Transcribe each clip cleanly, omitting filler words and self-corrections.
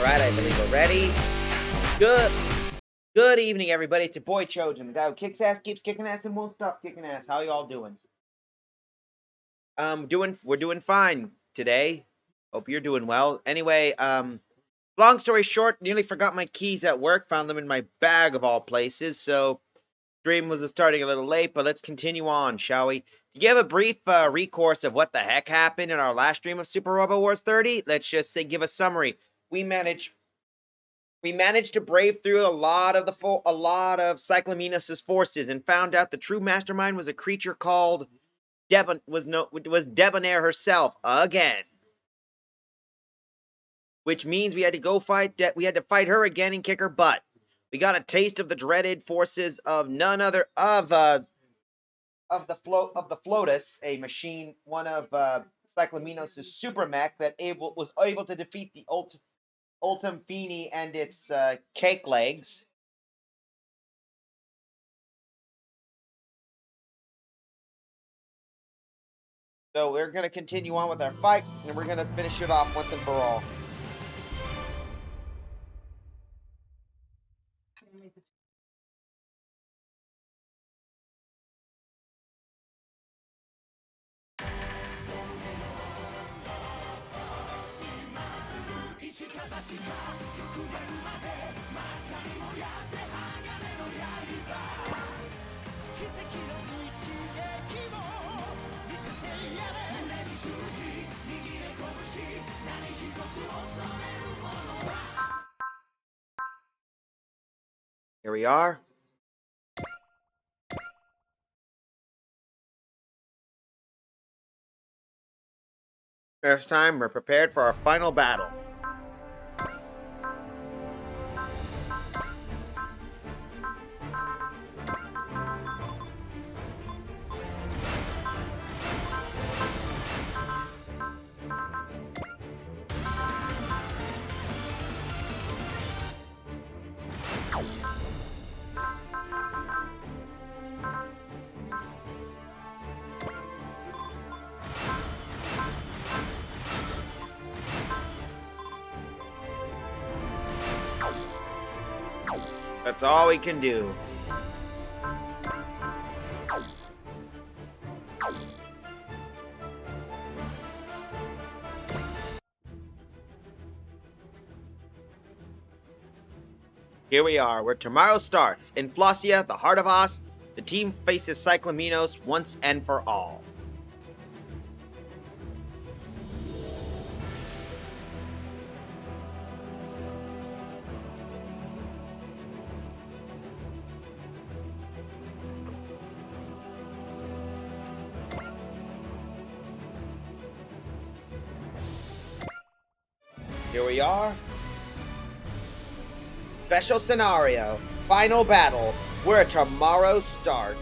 All right, I believe we're ready. Good good evening, everybody. It's your boy Trojan, the guy who kicks ass, keeps kicking ass, and won't stop kicking ass. How y'all doing? We're doing fine today. Hope you're doing well. Anyway, long story short, nearly forgot my keys at work, found them in my bag of all places, so stream was starting a little late, but let's continue on, shall we? To give a brief recourse of what the heck happened in our last stream of Super Robo Wars 30, let's just say give a summary. We managed to brave through a lot of Cyclaminos' forces and found out the true mastermind was a creature called Debonair herself again. Which means we had to fight her again and kick her butt. We got a taste of the dreaded forces of none other of the Flotus, a machine, one of Cyclaminos' super mech that was able to defeat the Ultim Fini and its cake legs. So we're going to continue on with our fight, and we're going to finish it off once and for all. Here we are. This time, we're prepared for our final battle. That's all we can do. Here we are, where tomorrow starts. In Flossia, the heart of Os, the team faces Cyclaminos once and for all. Here we are. Special scenario, final battle, where tomorrow starts.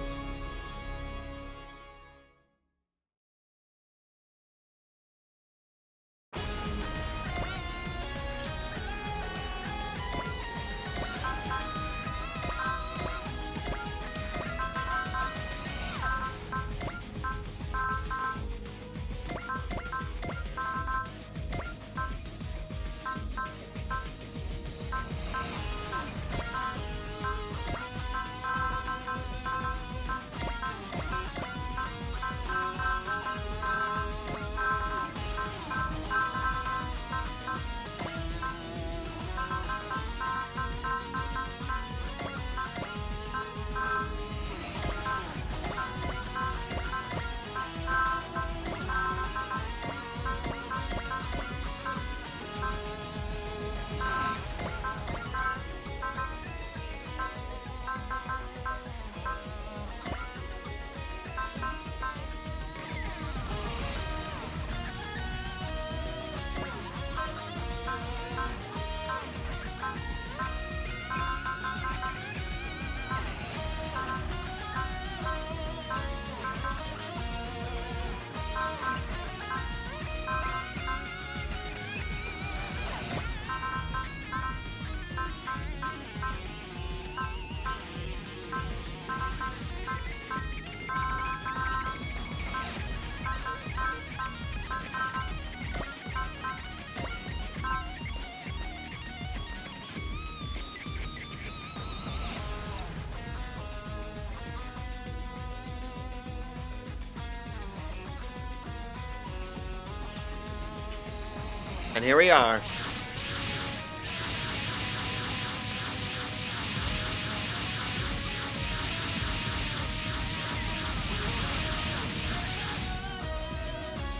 And here we are.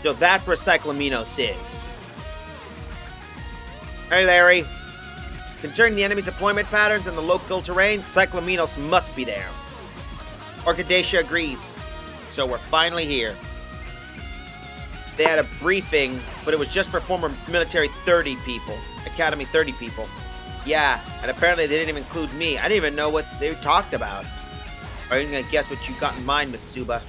So that's where Cyclaminos is. Hey, Larry. Concerning the enemy's deployment patterns and the local terrain, Cyclaminos must be there. Orchidacia agrees. So we're finally here. They had a briefing, but it was just for former military 30 people. Academy 30 people. Yeah, and apparently they didn't even include me. I didn't even know what they talked about. I'm even gonna guess what you got in mind, Mitsuba.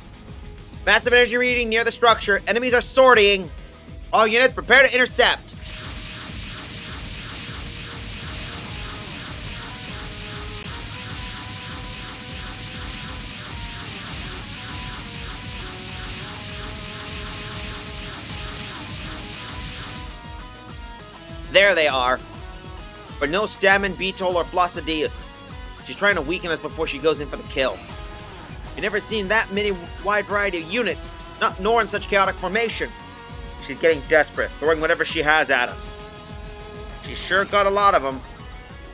Massive energy reading near the structure. Enemies are sorting. All units prepare to intercept. There they are. But no Stamen, Beetle, or Flossidus. She's trying to weaken us before she goes in for the kill. You've never seen that many wide variety of units, nor in such chaotic formation. She's getting desperate, throwing whatever she has at us. She's sure got a lot of them.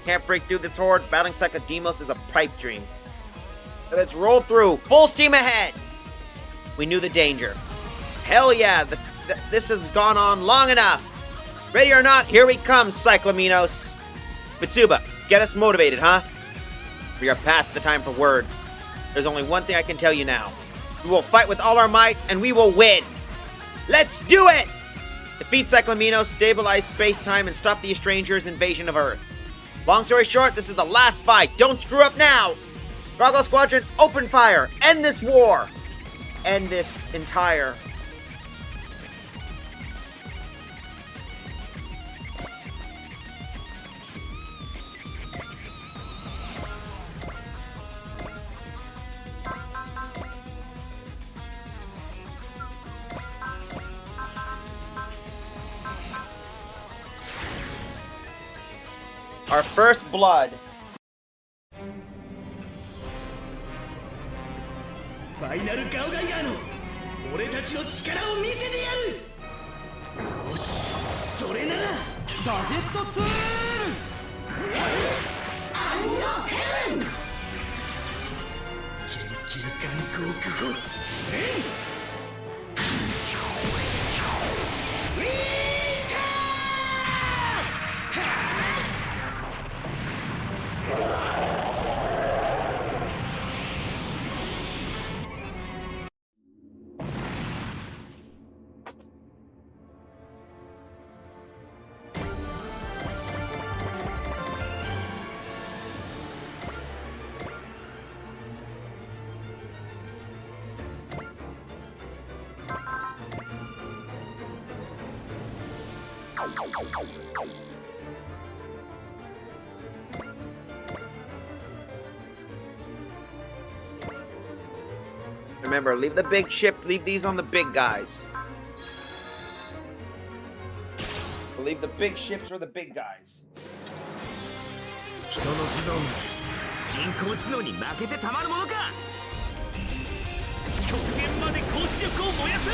Can't break through this horde. Battling Psychodemos is a pipe dream. Let's roll through. Full steam ahead. We knew the danger. Hell yeah, this has gone on long enough. Ready or not, here we come, Cyclaminos. Mitsuba, get us motivated, huh? We are past the time for words. There's only one thing I can tell you now. We will fight with all our might, and we will win. Let's do it! Defeat Cyclaminos, stabilize space-time, and stop the Estrangers' invasion of Earth. Long story short, this is the last fight. Don't screw up now! Gargoyle Squadron, open fire! End this war! End this entire... Our first blood. ファイナルガオガイガーの俺たちの力を見せてやる。よし、それならガジェットツールアンドヘブンキルキル眼光クホRemember, leave the big ship, leave these on the big guys. Leave the big ships for the big guys. 人の頭脳が人工知能に負けてたまるものか。極限まで高視力を燃やす。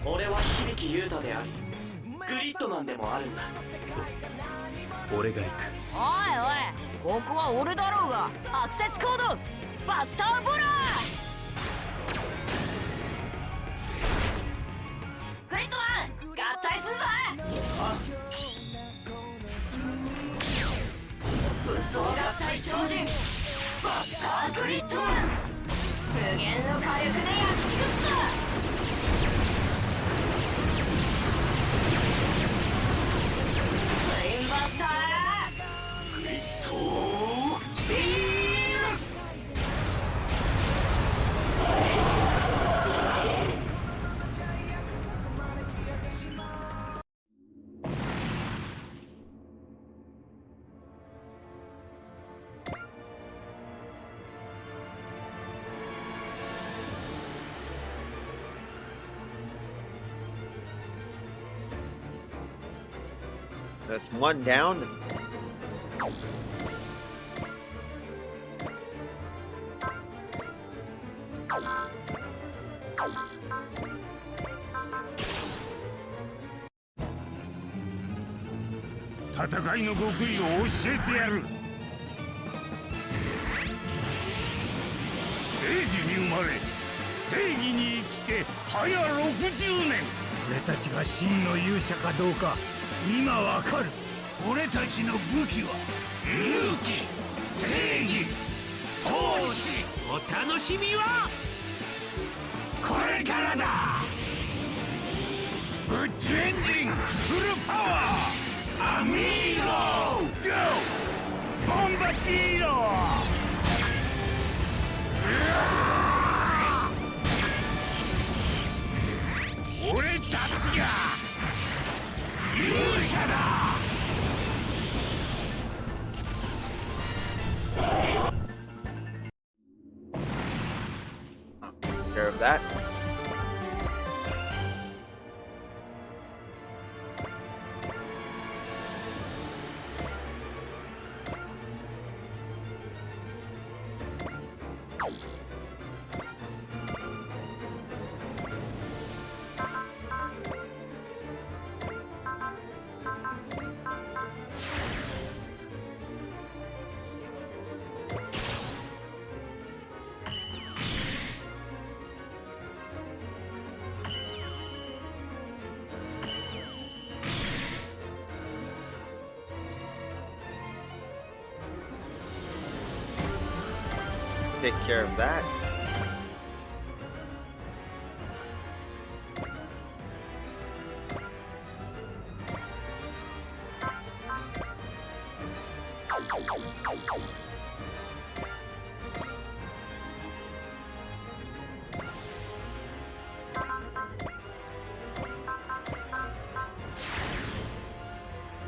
俺は響優太でありグリッドマンでもあるんだ。俺が行く。おいおい、ここは俺だろうが。アクセスコードバスターボラー。グリッドマン合体すんぞ。武装合体超人バスターグリッドマン、無限の火力で焼き尽くすぞ。ツインバスターグリッドビーム。That's one down. 戦いの極意を教えてやる。正義に生まれ正義に生きて早60年。俺たちが真の勇者かどうか今わかる。俺たちの武器は勇気、正義、闘志。お楽しみはこれからだ。ブッチエンジンフルパワー、アミーゴゴーボンバティーロ。俺たちが勇者だ。Care of that. Take care of that.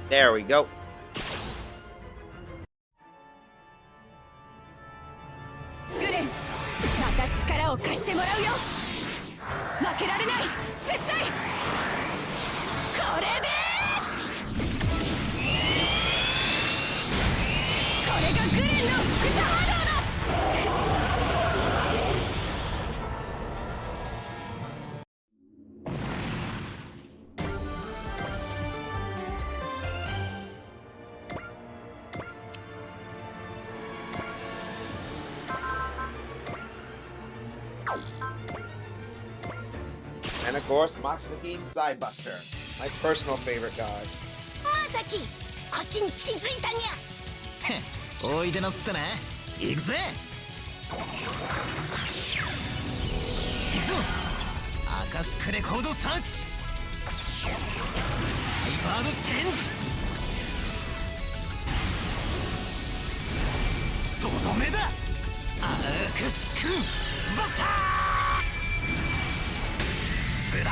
There we go. 力を貸してもらうよ。負けられない、絶対。これでこれがグレンの副作波動だ。And of course, Maxine Sidebuster, my personal favorite god. まさき、こっちに気づいたにゃ。おいでなすってね。行くぜ。行くぞ。アカシックレコードサーチ。サイバードチェンジ。とどめだ。アカシックバスター。貫か。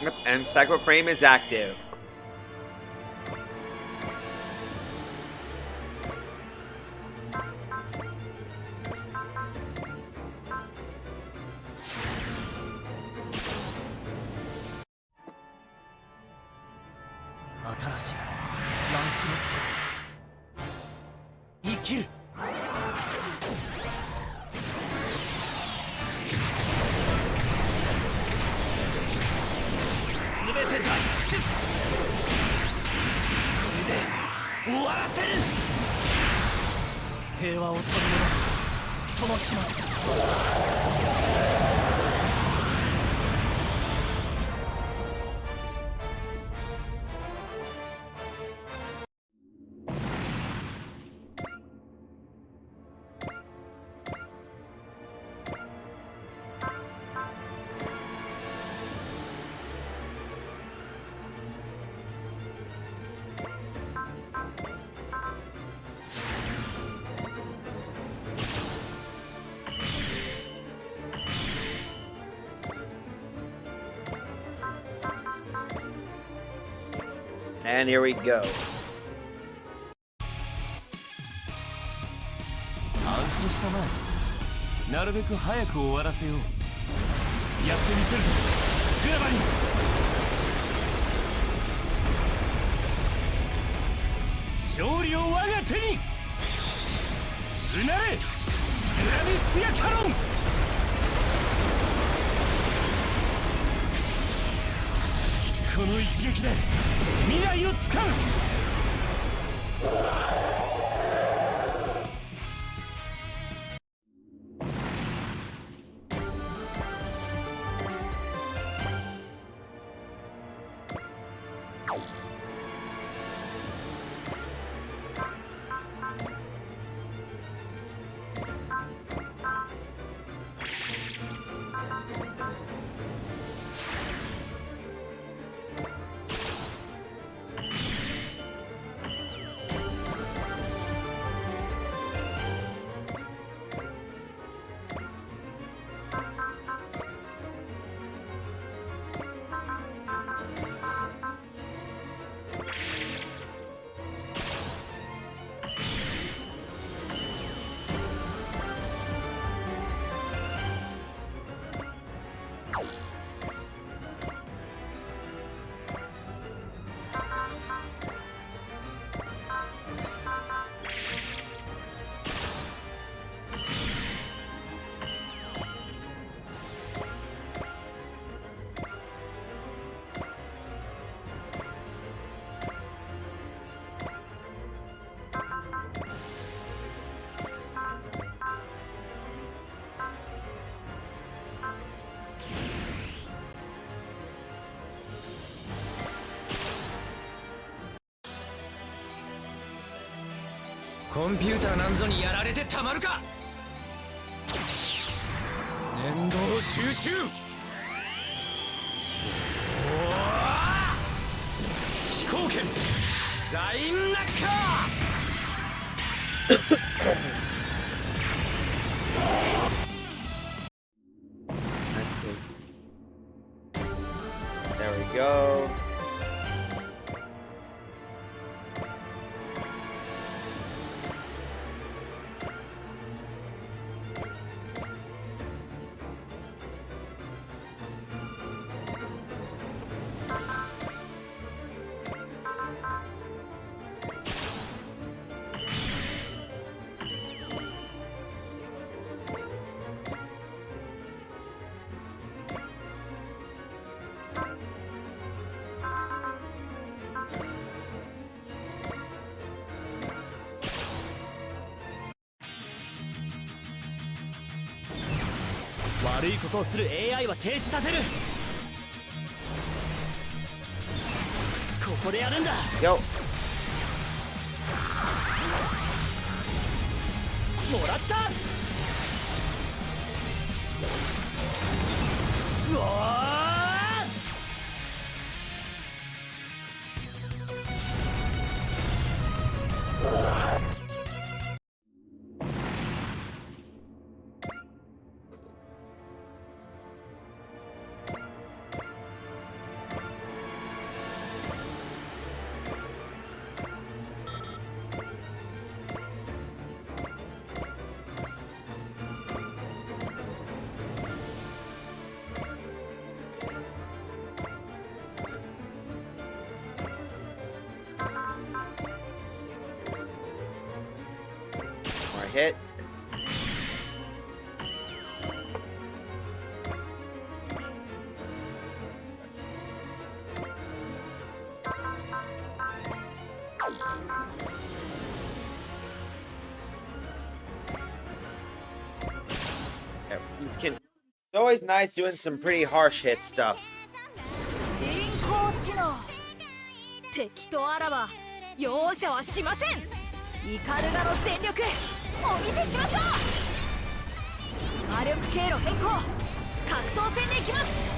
Yep, and Cycle Frame is active. 新しいランスロット生きる。全て出し尽くす。これで終わらせる。平和を取り戻すその日まで。And here we go. 安心したまえ。なるべく早く終わらせよう。やってみせるぞグラバリン。勝利を我が手に。うなれグラミスピアカノン。この一撃で未来をつかむ。コンピューターなんぞにやられてたまるか。念動集中。飛行剣ザインナッカー。 There we go. What 悪いことをする AI は停止させる。ここでやるんだ。Yo. もらった。うわ hit. It's always nice doing some pretty harsh hit stuff. 人工知能敵とあらば容赦はしません。イカルガの全力お見せしましょう。魔力経路変更、格闘戦でいきます。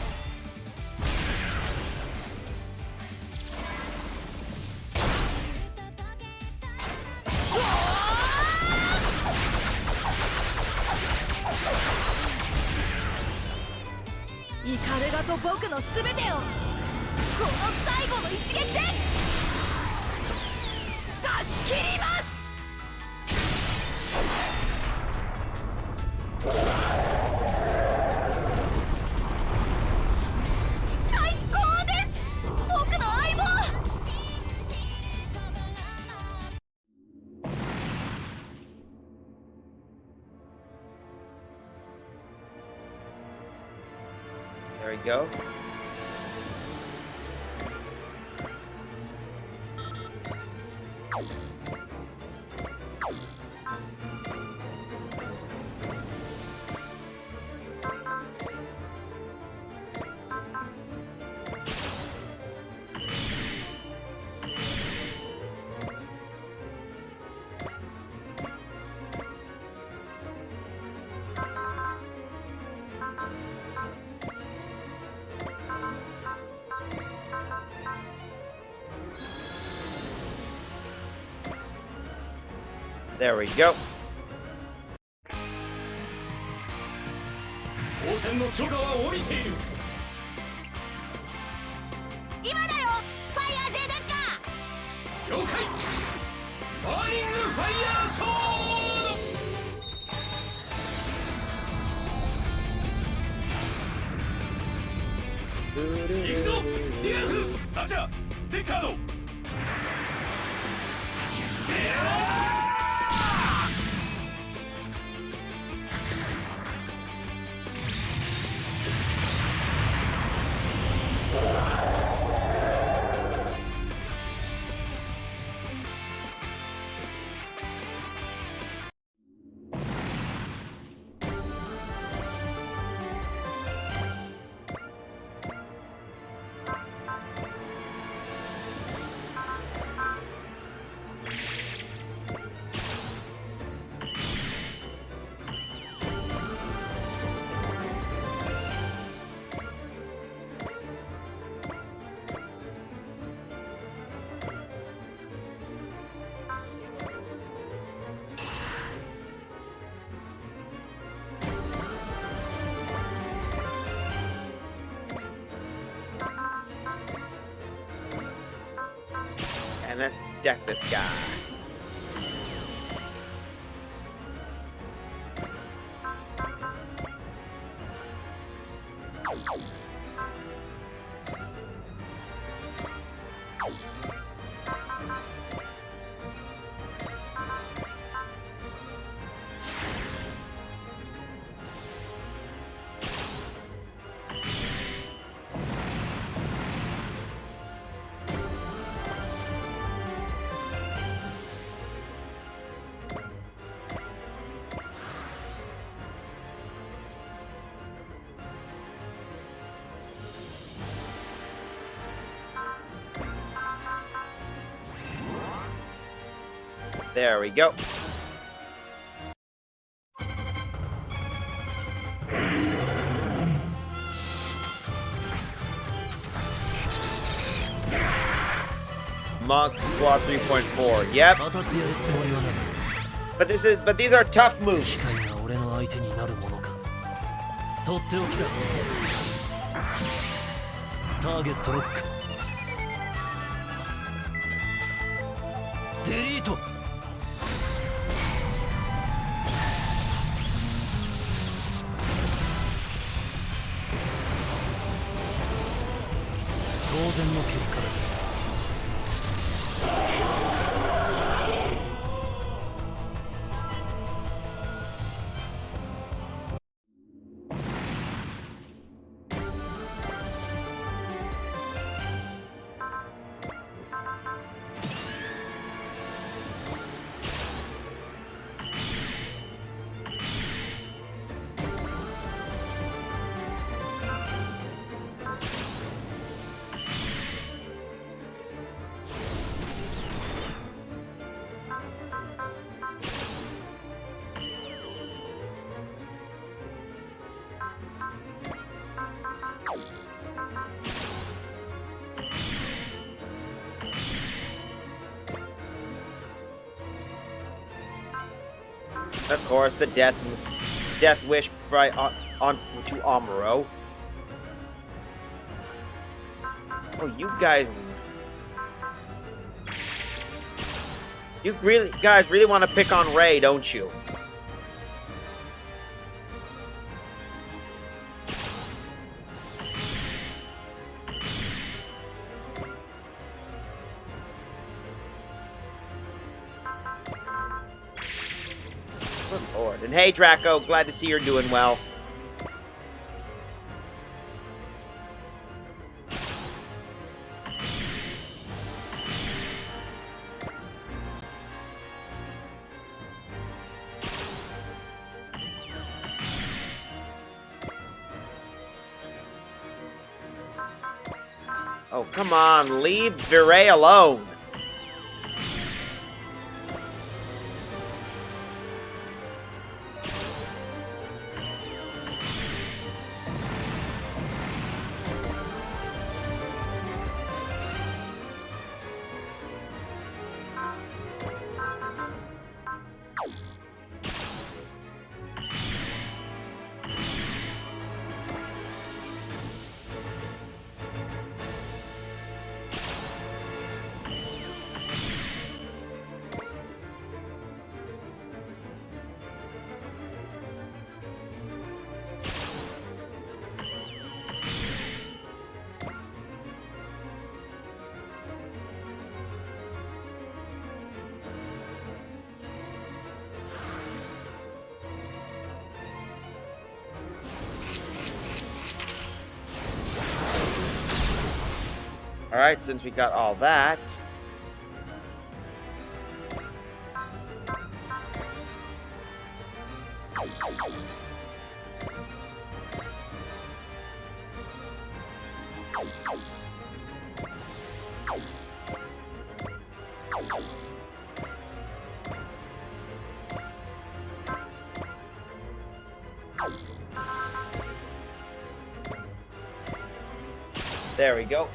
イカルガと僕の全てをこの最後の一撃で出し切ります。最高です、僕の相棒。There we go. There we go. 応戦の許可は下りている。今だよ、ファイヤーゼーダッカー。了解。バーニングファイヤーソード。行くぞ、ディアフ、ラジャー、デッカード。And let's deck this guy. There we go. Monk Squad 3.4. Yep. But these are tough moves. 俺の相手になるものか。とっておきだ。ターゲットロック。デリート。当然の結果だ。Of course, the death wish right on to Amuro. Oh, you guys really want to pick on Ray, don't you? Good lord. And hey, Draco, glad to see you're doing well. Oh, come on, leave Viray alone. Alright, since we got all that. There we go.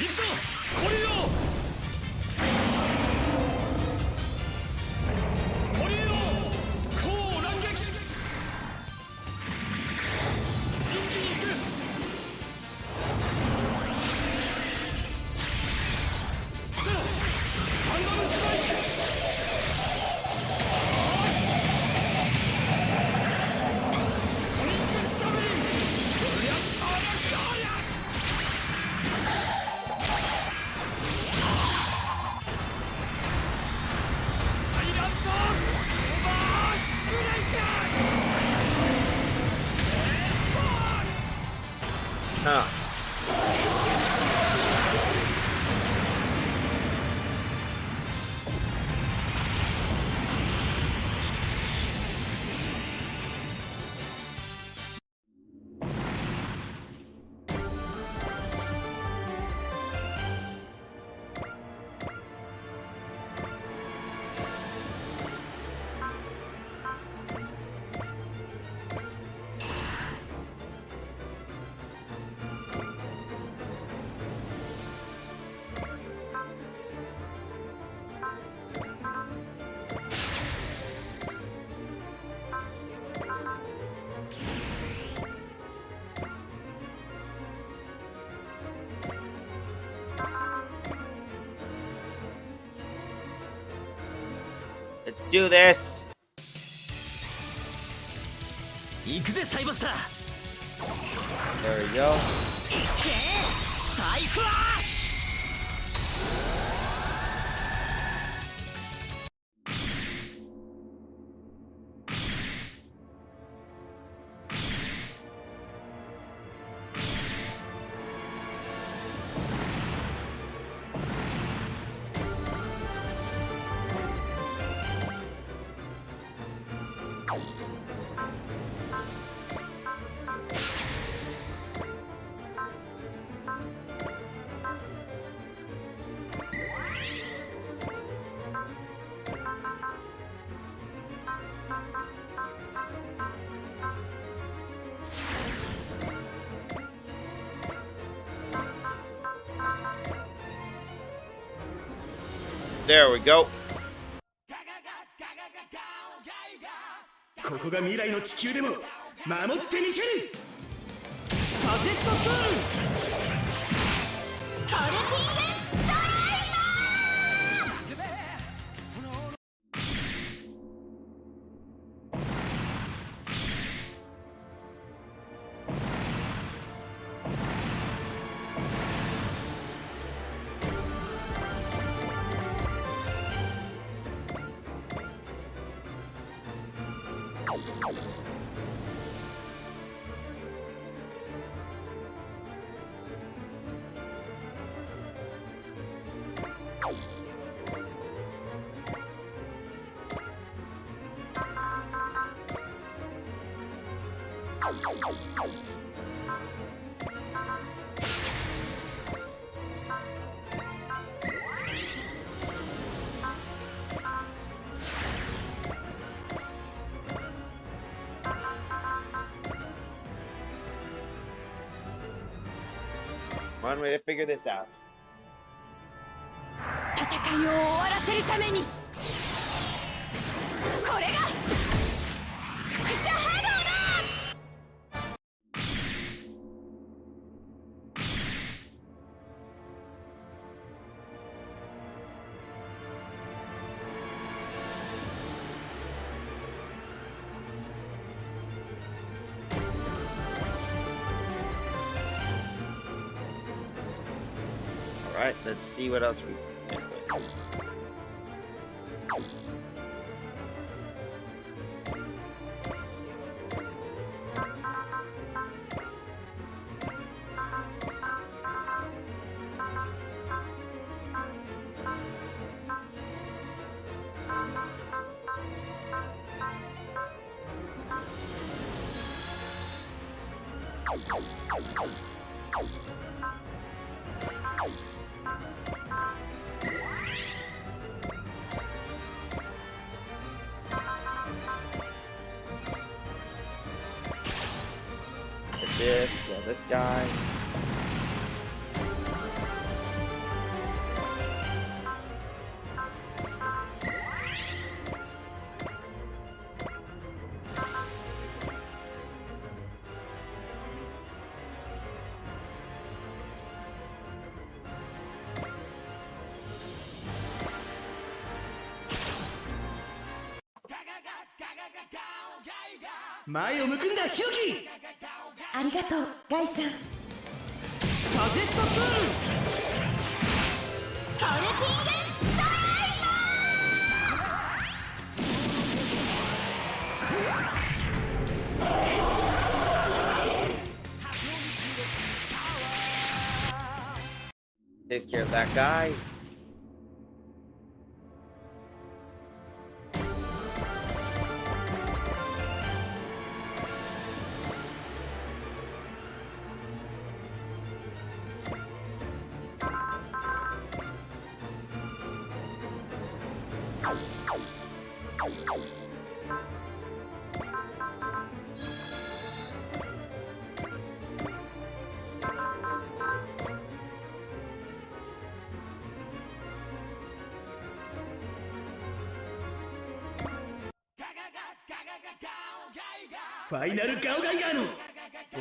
行くぞこれよこれよこう乱撃一気に行くガンダムストライクソニックジャベリンうりゃあらありゃ Huh. Let's do this. 行くぜサイバスター There we go. いけサイフラッシュ There There we go. ここが未来の地球でも守ってみせる。ガジェットツールトルティングドライバー。 One way to figure this out. 戦いを終わらせるためにこれが輻射波動だ。 Alright, let's see what else we can do. Get this, kill this guy. "前を向くんだヒロキ!」ありがとうガイさん。ガジェットツールトルティングドライバー。 Takes care of that guy. "ファイナルガオガイガーの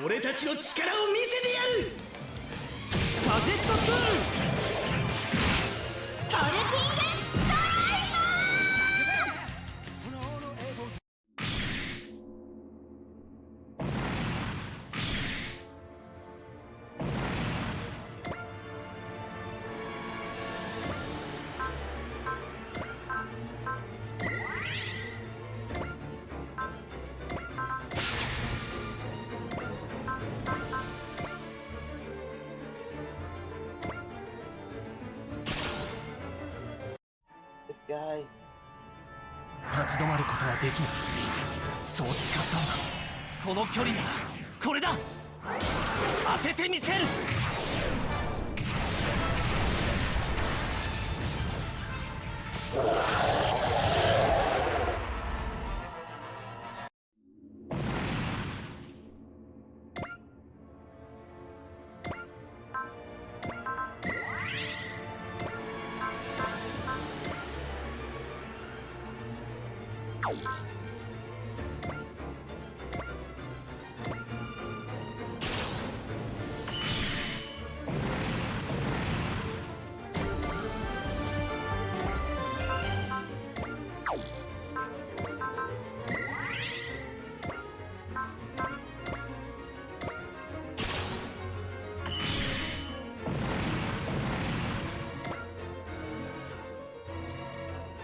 俺たちの力を見せてやる!」ガジェットツールトルティングドライバー。 This guy. 立ち止まることはできない。そう誓ったんだ。この距離ならこれだ。当ててみせる。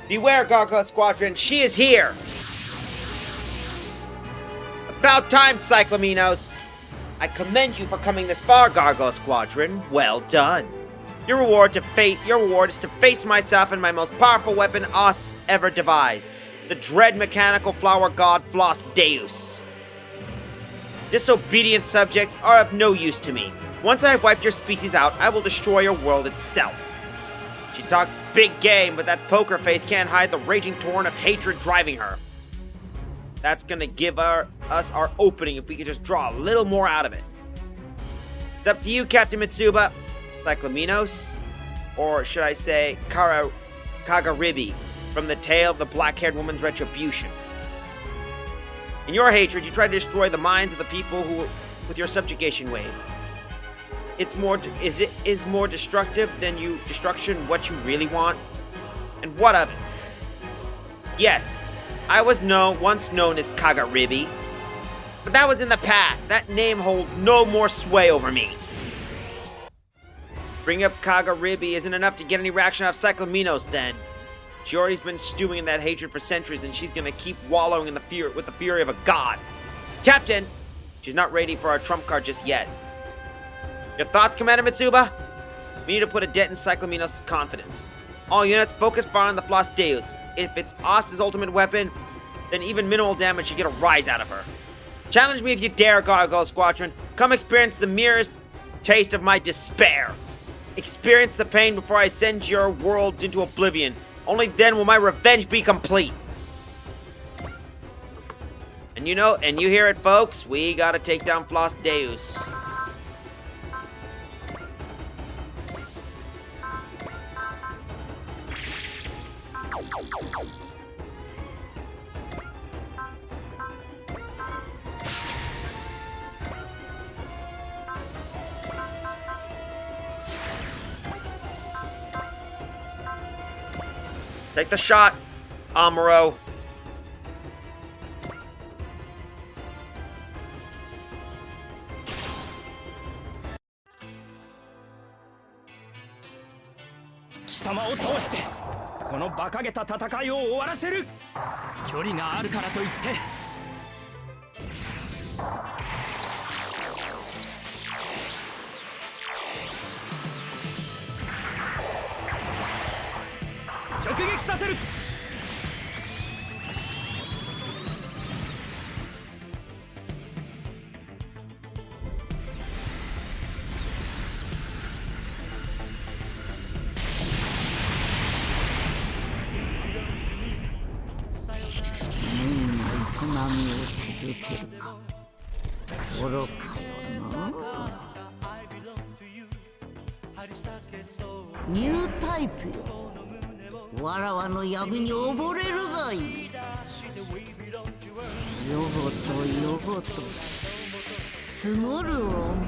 Beware, Gargoyle Squadron, she is here! About time, Cyclaminos! I commend you for coming this far, Gargoyle Squadron. Well done. Your reward is to face myself and my most powerful weapon Os ever devised, the dread mechanical flower god Floss Deus. Disobedient subjects are of no use to me. Once I have wiped your species out, I will destroy your world itself. She talks big game, but that poker face can't hide the raging torrent of hatred driving her. That's gonna give us our opening if we could just draw a little more out of it. It's up to you, Captain Mitsuba, Cyclaminos, or should I say Kagaribi, from the tale of the black-haired woman's retribution. In your hatred, you try to destroy the minds of the people with your subjugation ways. Is more destructive than destruction what you really want? And what of it? Yes, I was once known as Kagaribi, but that was in the past. That name holds no more sway over me. Bring up Kagaribi isn't enough to get any reaction out of Cyclaminos then. She already's been stewing in that hatred for centuries, and she's gonna keep wallowing in with the fury of a god. Captain, she's not ready for our trump card just yet. Your thoughts, Commander Mitsuba? We need to put a dent in Cyclaminos' confidence. All units, focus fire on the Floss Deus. If it's Os's ultimate weapon, then even minimal damage should get a rise out of her. Challenge me if you dare, Gargoyle Squadron. Come experience the merest taste of my despair. Experience the pain before I send your world into oblivion. Only then will my revenge be complete. And you hear it, folks. We gotta take down Floss Deus. Take the shot, Amuro. Kisamaを通してこの馬鹿げた戦いを終わらせる。距離があるからといって直撃させる。営みを続けるか。愚かよな。ニュータイプよ。わらわの闇に溺れるがいい。よごとよごと積もる思い。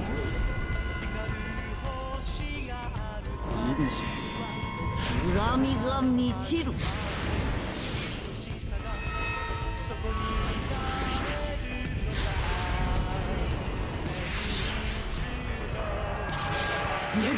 恨みが満ちる。見える。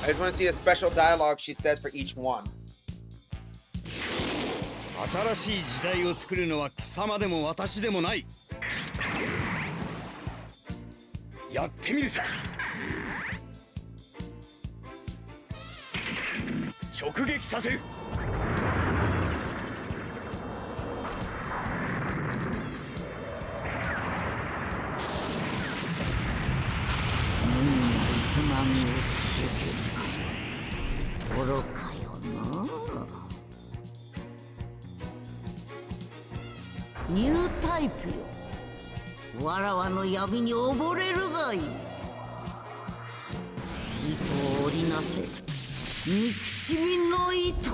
I just want to see a special dialogue she says for each one. 新しい時代を作るのは貴様でも私でもない。やってみるさ。直撃させる。無意な営みをつけて愚かよな。ニュータイプよ、わらわの闇に溺れるがいい。糸を織りなせ、憎しみの糸。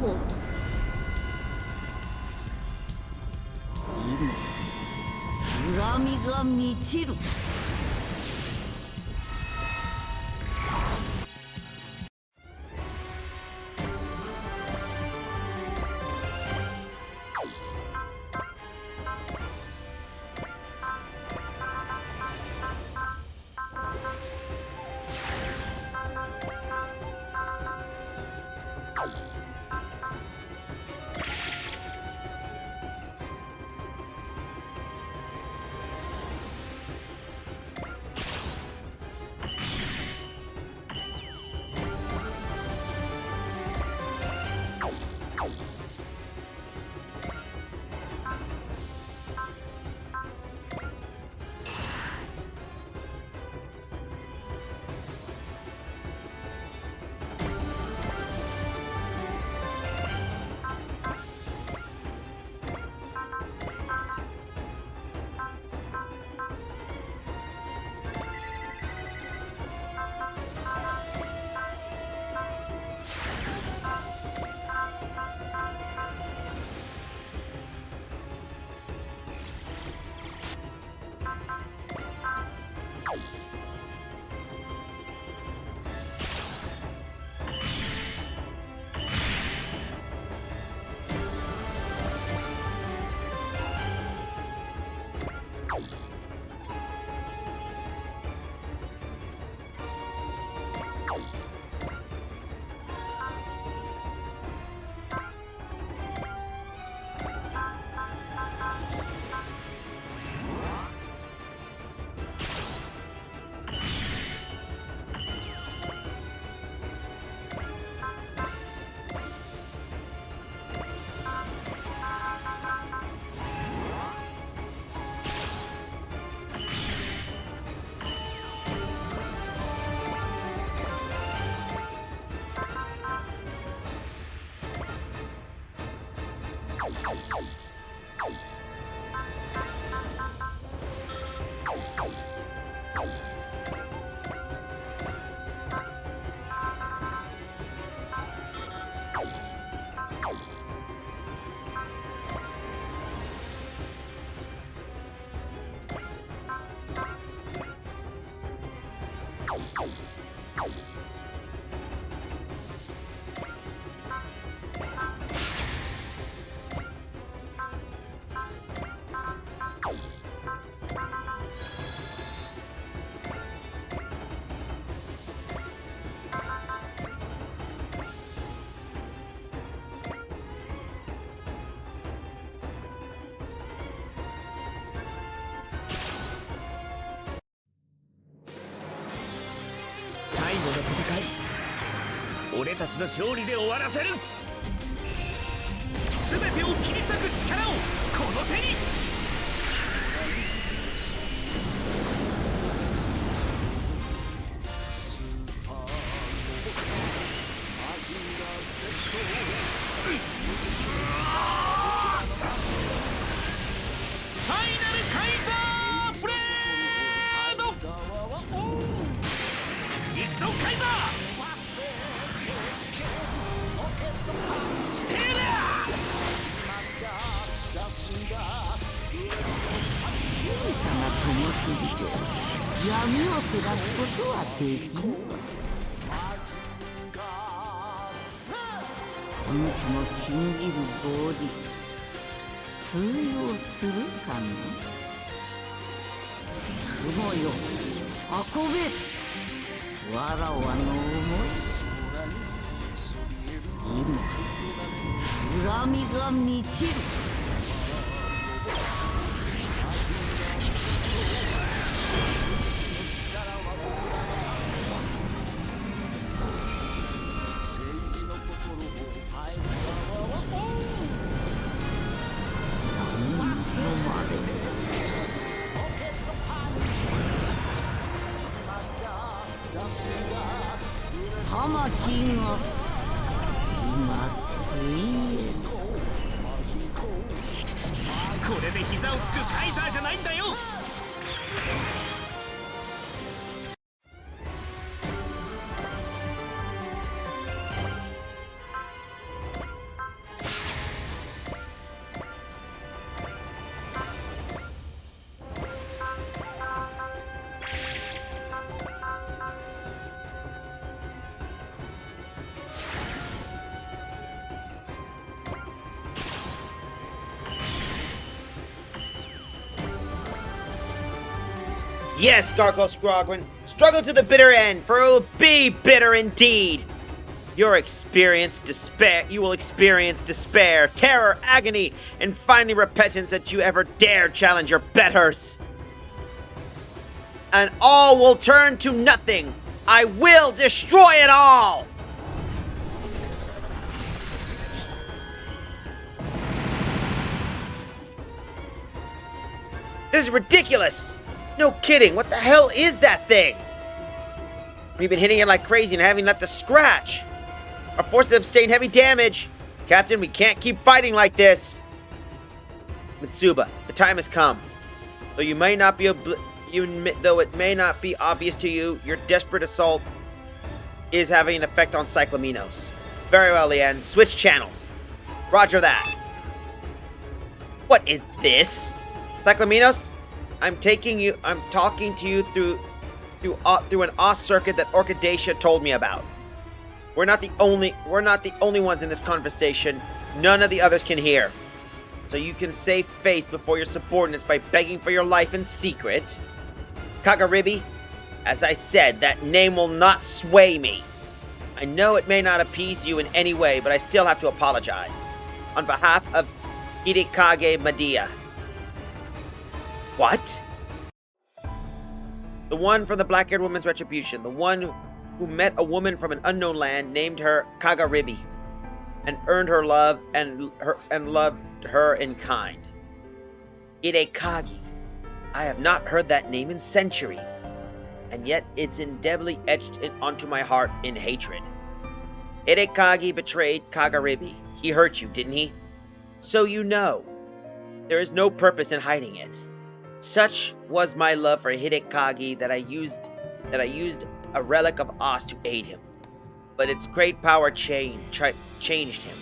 今恨みが満ちる。最後の戦い、俺たちの勝利で終わらせる。全てを切り裂く力をこの手に。ファイナルカイザーブレード。行くぞカイザー。小さな灯すぎて闇を照らすことはできぬ。お主の信じる道理通用するかな。雲よ運べわらわの思い。今恨みが満ちる。魂が今ついえ。これで膝をつくカイザーじゃないんだよ。Yes, Gargoyle Scrogwen, struggle to the bitter end, for it will be bitter indeed. You will experience despair, terror, agony, and finally repentance that you ever dare challenge your betters. And all will turn to nothing. I will destroy it all! This is ridiculous! No kidding, what the hell is that thing? We've been hitting it like crazy and haven't left a scratch. Our forces have sustained heavy damage. Captain, we can't keep fighting like this. Mitsuba, the time has come. Though it may not be obvious to you, your desperate assault is having an effect on Cyclaminos. Very well, Leanne. Switch channels. Roger that. What is this? Cyclaminos? I'm talking to you through an OS circuit that Orchidacia told me about. We're not the only ones in this conversation. None of the others can hear. So you can save face before your subordinates by begging for your life in secret. Kagaribi, as I said, that name will not sway me. I know it may not appease you in any way, but I still have to apologize. On behalf of Hidekage Medea. What? The one from the black-haired woman's retribution. The one who met a woman from an unknown land, named her Kagaribi, and earned her love and loved her in kind. Hidekage. I have not heard that name in centuries, and yet it's indelibly etched onto my heart in hatred. Hidekage betrayed Kagaribi. He hurt you, didn't he? So you know. There is no purpose in hiding it. Such was my love for Hidekage that I used a relic of Os to aid him. But its great power changed him.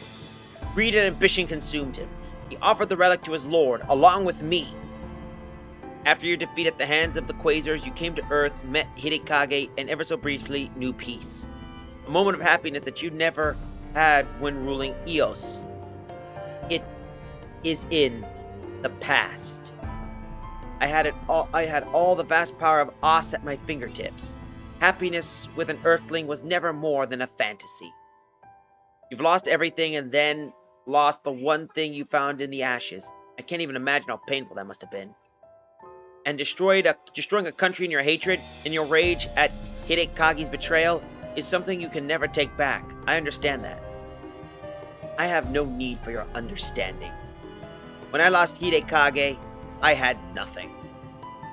Greed and ambition consumed him. He offered the relic to his lord, along with me. After your defeat at the hands of the Quasars, you came to Earth, met Hidekage, and ever so briefly knew peace. A moment of happiness that you never had when ruling Eos. It is in the past. I had all the vast power of Os at my fingertips. Happiness with an Earthling was never more than a fantasy. You've lost everything and then lost the one thing you found in the ashes. I can't even imagine how painful that must have been. And destroying a country in your hatred, in your rage at Hidekage's betrayal, is something you can never take back. I understand that. I have no need for your understanding. When I lost Hidekage, I had nothing.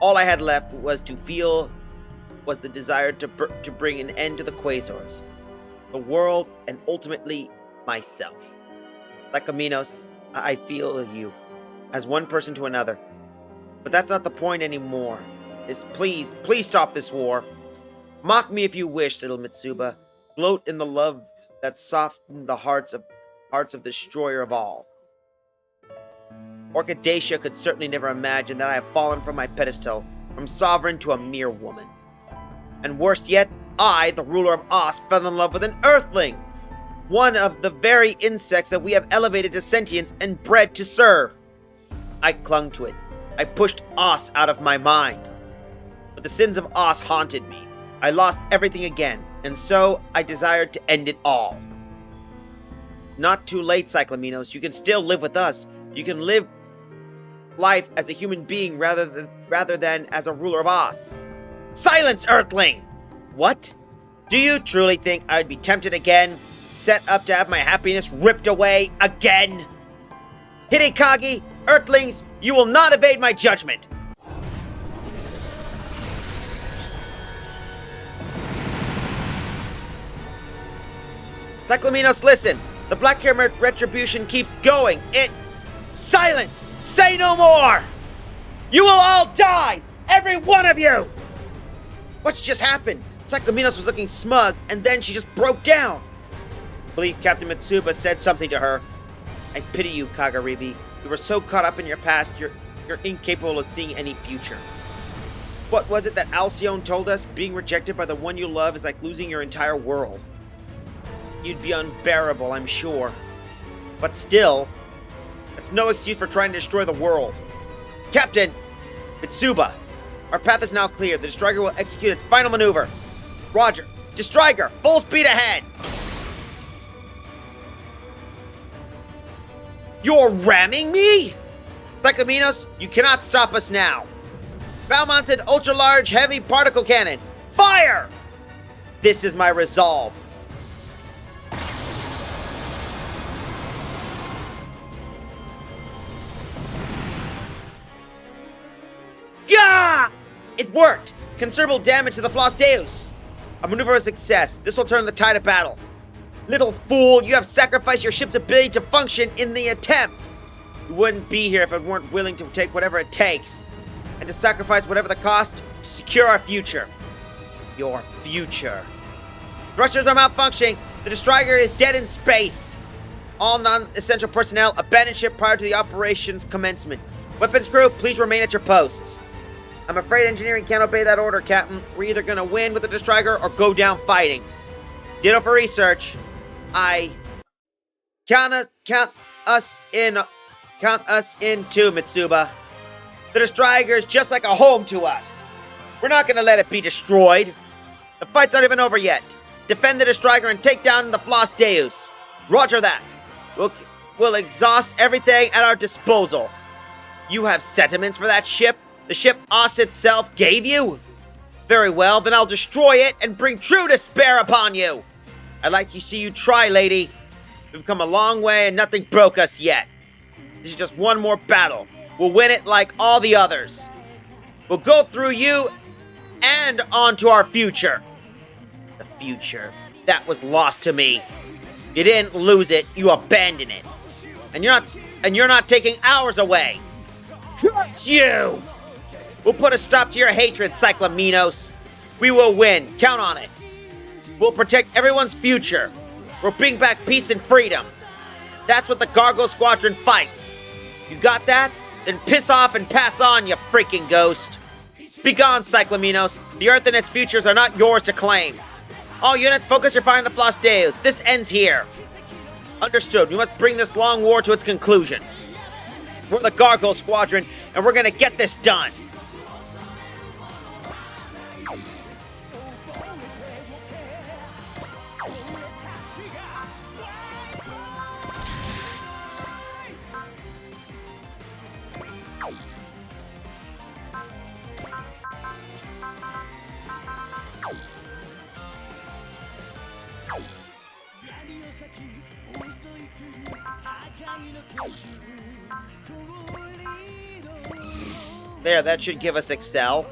All I had left was the desire to bring an end to the Quasars, the world, and ultimately myself. Like Aminos, I feel you, as one person to another. But that's not the point anymore. Please stop this war. Mock me if you wish, little Mitsuba. Gloat in the love that softened the hearts of the destroyer of all. Orchidacia could certainly never imagine that I have fallen from my pedestal, from sovereign to a mere woman. And worst yet, I, the ruler of Os, fell in love with an Earthling, one of the very insects that we have elevated to sentience and bred to serve. I clung to it. I pushed Os out of my mind. But the sins of Os haunted me. I lost everything again, and so I desired to end it all. It's not too late, Cyclaminos. You can still live with us. You can live life as a human being rather than as a ruler of us. Silence, Earthling! What? Do you truly think I would be tempted again? Set up to have my happiness ripped away again? Hidekage, Earthlings, you will not evade my judgment! Cyclaminos, listen! The Black Hammer retribution keeps going. Silence! Say no more! You will all die! Every one of you! What's just happened? Cyclaminos was looking smug, and then she just broke down. I believe Captain Mitsuba said something to her. I pity you, Kagaribi. You were so caught up in your past, you're incapable of seeing any future. What was it that Alcyone told us? Being rejected by the one you love is like losing your entire world. You'd be unbearable, I'm sure. But still, that's no excuse for trying to destroy the world. Captain Mitsuba, our path is now clear. The Destroyer will execute its final maneuver. Roger. Destroyer, full speed ahead! You're ramming me? Cyclaminos, you cannot stop us now. Bow-mounted ultra-large heavy particle cannon. Fire! This is my resolve. Gah! It worked! Considerable damage to the Floss Deus. A maneuver of success. This will turn the tide of battle. Little fool, you have sacrificed your ship's ability to function in the attempt. You wouldn't be here if it weren't willing to take whatever it takes. And to sacrifice whatever the cost to secure our future. Your future. Thrusters are malfunctioning. The Destroyer is dead in space. All non-essential personnel abandon ship prior to the operation's commencement. Weapons crew, please remain at your posts. I'm afraid engineering can't obey that order, Captain. We're either gonna win with the Destroyer or go down fighting. Ditto for research. Count us in too, Mitsuba. The Destroyer is just like a home to us. We're not gonna let it be destroyed. The fight's not even over yet. Defend the Destroyer and take down the Floss Deus. Roger that. We'll exhaust everything at our disposal. You have sentiments for that ship? The ship Os itself gave you? Very well, then I'll destroy it and bring true despair upon you. I'd like to see you try, lady. We've come a long way and nothing broke us yet. This is just one more battle. We'll win it like all the others. We'll go through you and on to our future. The future. That was lost to me. You didn't lose it, you abandoned it. And you're not taking ours away. Curse you! We'll put a stop to your hatred, Cyclaminos. We will win. Count on it. We'll protect everyone's future. We'll bring back peace and freedom. That's what the Gargoyle Squadron fights. You got that? Then piss off and pass on, you freaking ghost. Be gone, Cyclaminos. The Earth and its futures are not yours to claim. All units, focus your fire on the Floss Deus. This ends here. Understood. We must bring this long war to its conclusion. We're the Gargoyle Squadron, and we're gonna get this done. There, that should give us Excel.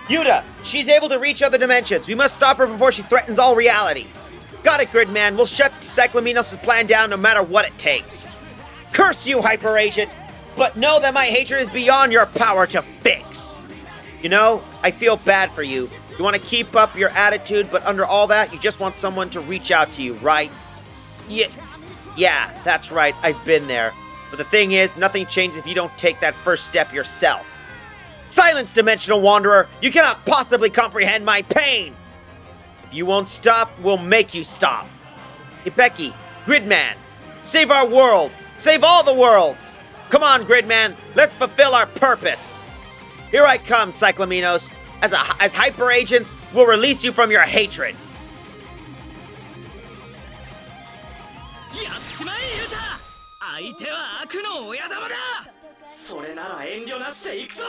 Yuta! She's able to reach other dimensions. We must stop her before she threatens all reality. Got it, Gridman. We'll shut Cyclaminos' plan down no matter what it takes. Curse you, Hyper Agent! But know that my hatred is beyond your power to fix. You know, I feel bad for you. You want to keep up your attitude, but under all that, you just want someone to reach out to you, right? Yeah, that's right. I've been there. But the thing is, nothing changes if you don't take that first step yourself. Silence, Dimensional Wanderer! You cannot possibly comprehend my pain! If you won't stop, we'll make you stop. Ibeki, Gridman, save our world! Save all the worlds! Come on, Gridman, let's fulfill our purpose! Here I come, Cyclaminos. As hyper agents, we'll release you from your hatred. やっちまえユタ。相手は悪の親玉だ。それなら遠慮なしで行くぞ。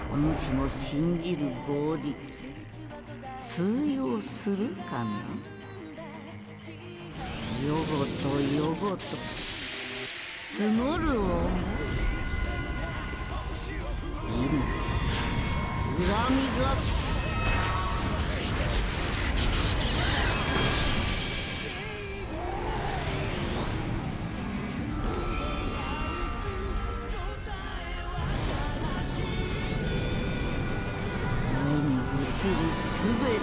お主の信じる合力通用するかな。よごとよごと募る思い、今恨みがすべて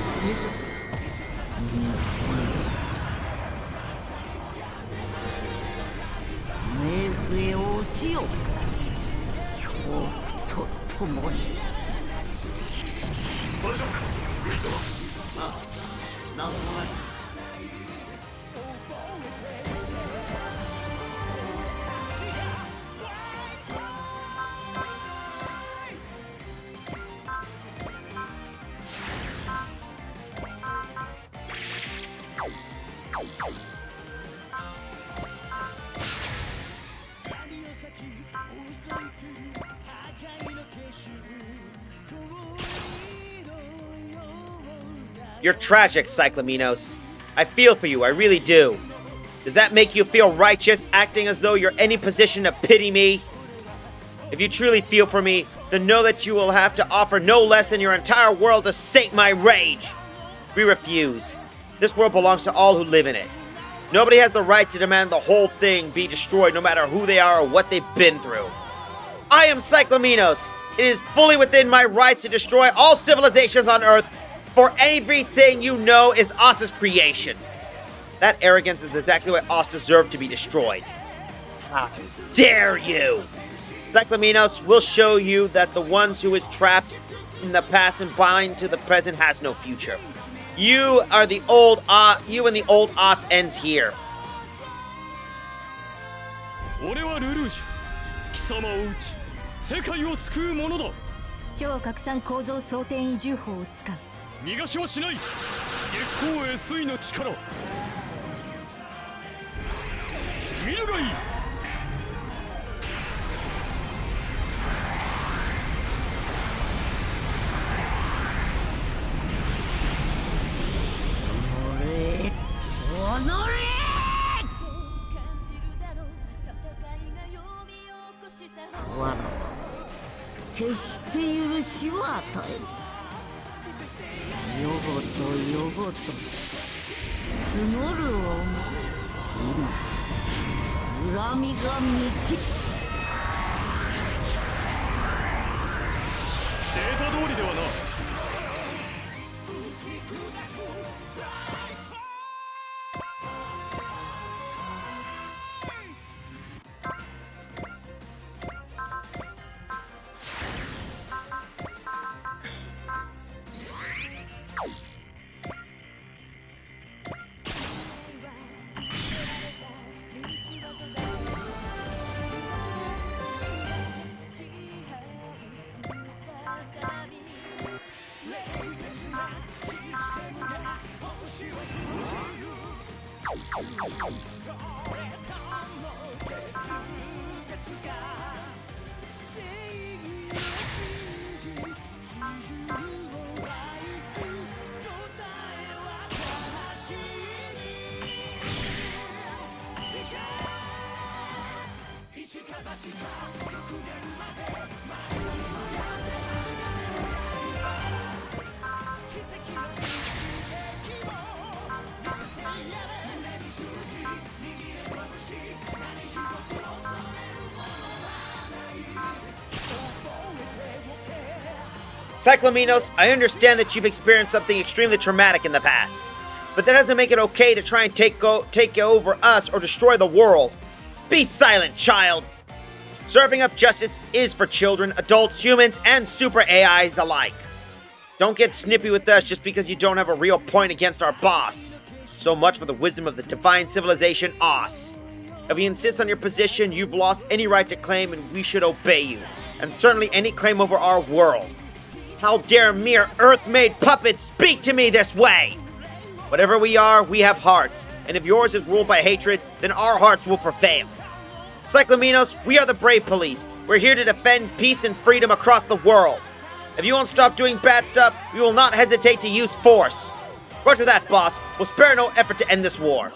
冥府へ落ちよ、恐怖とともに。大丈夫かグリッド。ああ、なんともない。You're tragic, Cyclaminos. I feel for you, I really do. Does that make you feel righteous, acting as though you're any position to pity me? If you truly feel for me, then know that you will have to offer no less than your entire world to sate my rage. We refuse. This world belongs to all who live in it. Nobody has the right to demand the whole thing be destroyed, no matter who they are or what they've been through. I am Cyclaminos. It is fully within my rights to destroy all civilizations on Earth, for everything you know is Osa's creation. That arrogance is exactly what Os deserved to be destroyed. How dare you! Cyclaminos will show you that the ones who is trapped in the past and bind to the present has no future. You and the old Os ends here. 俺はルルーシュ、貴様を討ち世界を救うものだ。超拡散構造装填位重砲を使う。逃がしはしない。月光へ水の力、見るがいい。わら決して許しは与える。よごとよごと募る思い、今恨みが満ちデータ通りではな。Cyclominos, I understand that you've experienced something extremely traumatic in the past, but that doesn't make it okay to try and take over us or destroy the world. Be silent, child! Serving up justice is for children, adults, humans, and super AIs alike. Don't get snippy with us just because you don't have a real point against our boss. So much for the wisdom of the divine civilization, Os. If you insist on your position, you've lost any right to claim and we should obey you, and certainly any claim over our world. How dare mere earth-made puppets speak to me this way? Whatever we are, we have hearts, and if yours is ruled by hatred, then our hearts will prevail. Cyclominos, we are the Brave Police. We're here to defend peace and freedom across the world. If you won't stop doing bad stuff, we will not hesitate to use force. Roger that, boss. We'll spare no effort to end this war.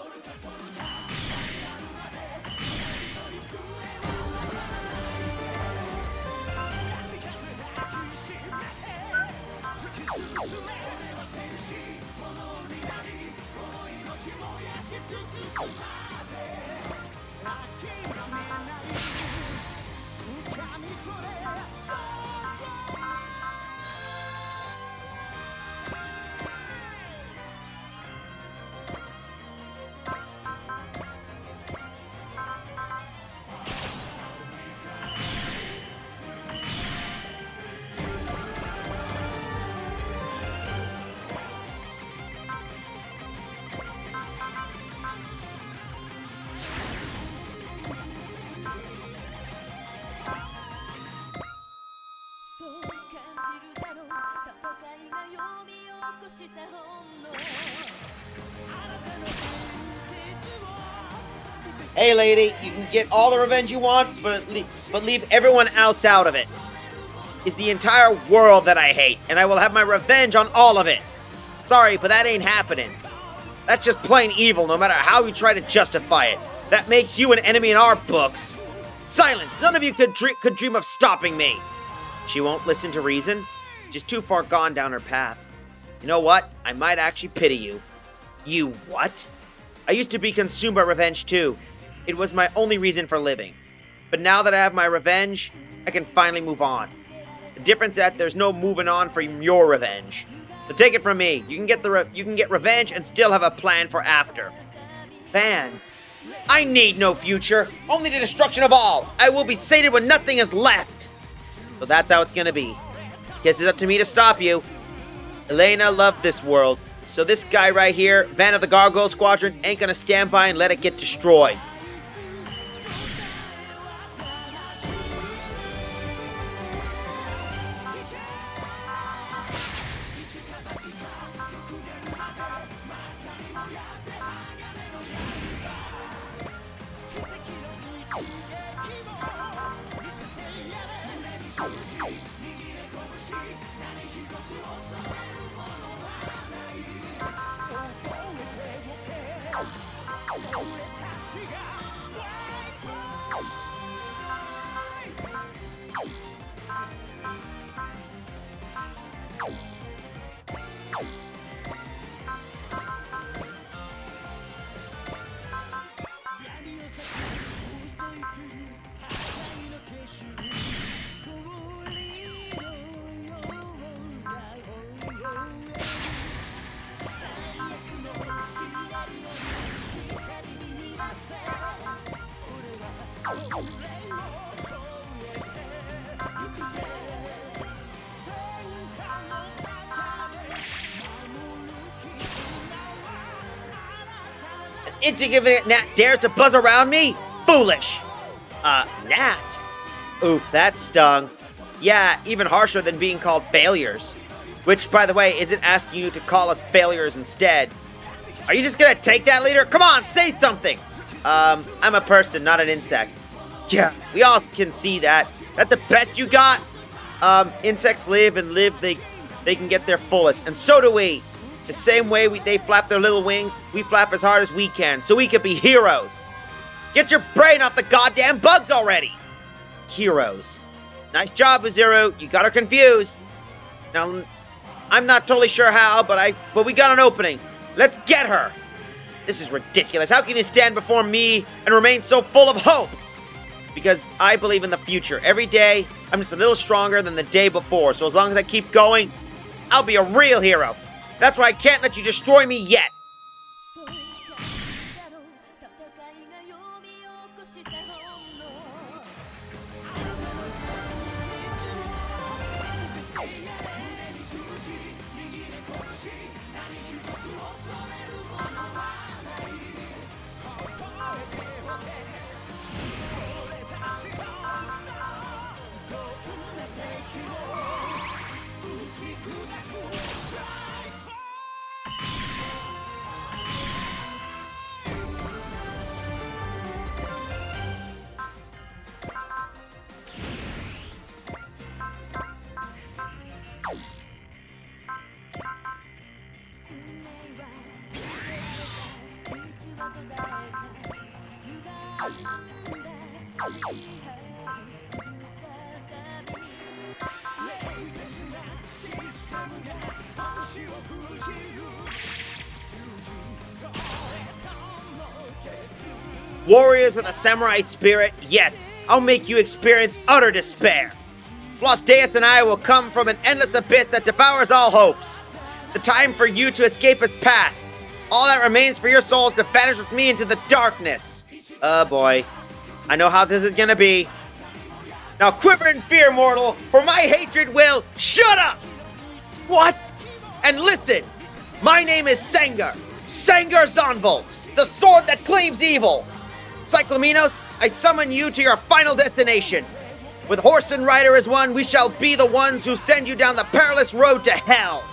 Hey lady, you can get all the revenge you want, but leave everyone else out of it. It's the entire world that I hate, and I will have my revenge on all of it. Sorry, but that ain't happening. That's just plain evil, no matter how you try to justify it. That makes you an enemy in our books. Silence! None of you could dream of stopping me. She won't listen to reason. She's too far gone down her path. You know what? I might actually pity you. You what? I used to be consumed by revenge too. It was my only reason for living. But now that I have my revenge, I can finally move on. The difference is that there's no moving on from your revenge. So take it from me. You can get revenge and still have a plan for after. Van, I need no future, only the destruction of all. I will be sated when nothing is left. So that's how it's gonna be. Guess it's up to me to stop you. Elena loved this world, so this guy right here, Van of the Gargoyle Squadron, ain't gonna stand by and let it get destroyed. Insignificant gnat dares to buzz around me? Foolish! Gnat? Oof, that stung. Yeah, even harsher than being called failures. Which, by the way, isn't asking you to call us failures instead. Are you just gonna take that, leader? Come on, say something! I'm a person, not an insect. Yeah, we all can see that. That the best you got? Insects live, they can get their fullest, and so do we. The same way they flap their little wings, we flap as hard as we can, so we can be heroes. Get your brain off the goddamn bugs already! heroes. Nice job, Uzuru. You got her confused. Now, I'm not totally sure how, but we got an opening. Let's get her. This is ridiculous. How can you stand before me and remain so full of hope? Because I believe in the future. Every day, I'm just a little stronger than the day before. So as long as I keep going, I'll be a real hero. That's why I can't let you destroy me yet. Warriors with a samurai spirit, yes, I'll make you experience utter despair. Flosdeus and I will come from an endless abyss that devours all hopes. The time for you to escape is past. All that remains for your souls to vanish with me into the darkness. Oh boy, I know how this is gonna be. Now quiver in fear, mortal, for my hatred will... Shut up! What? And listen, my name is Sengar. Sengar Zonvolt, the sword that cleaves evil. Cyclaminos, I summon you to your final destination. With horse and rider as one, we shall be the ones who send you down the perilous road to hell.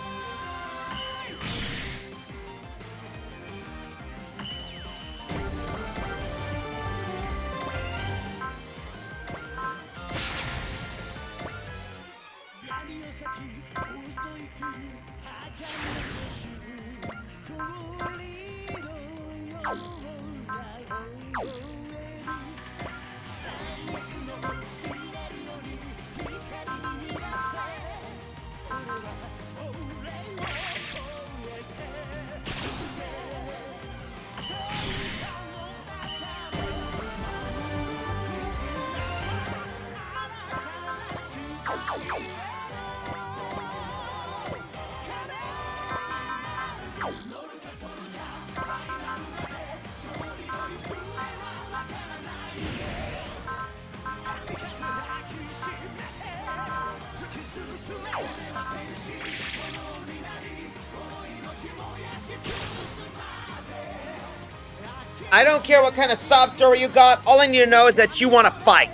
I don't care what kind of sob story you got, all I need to know is that you want to fight.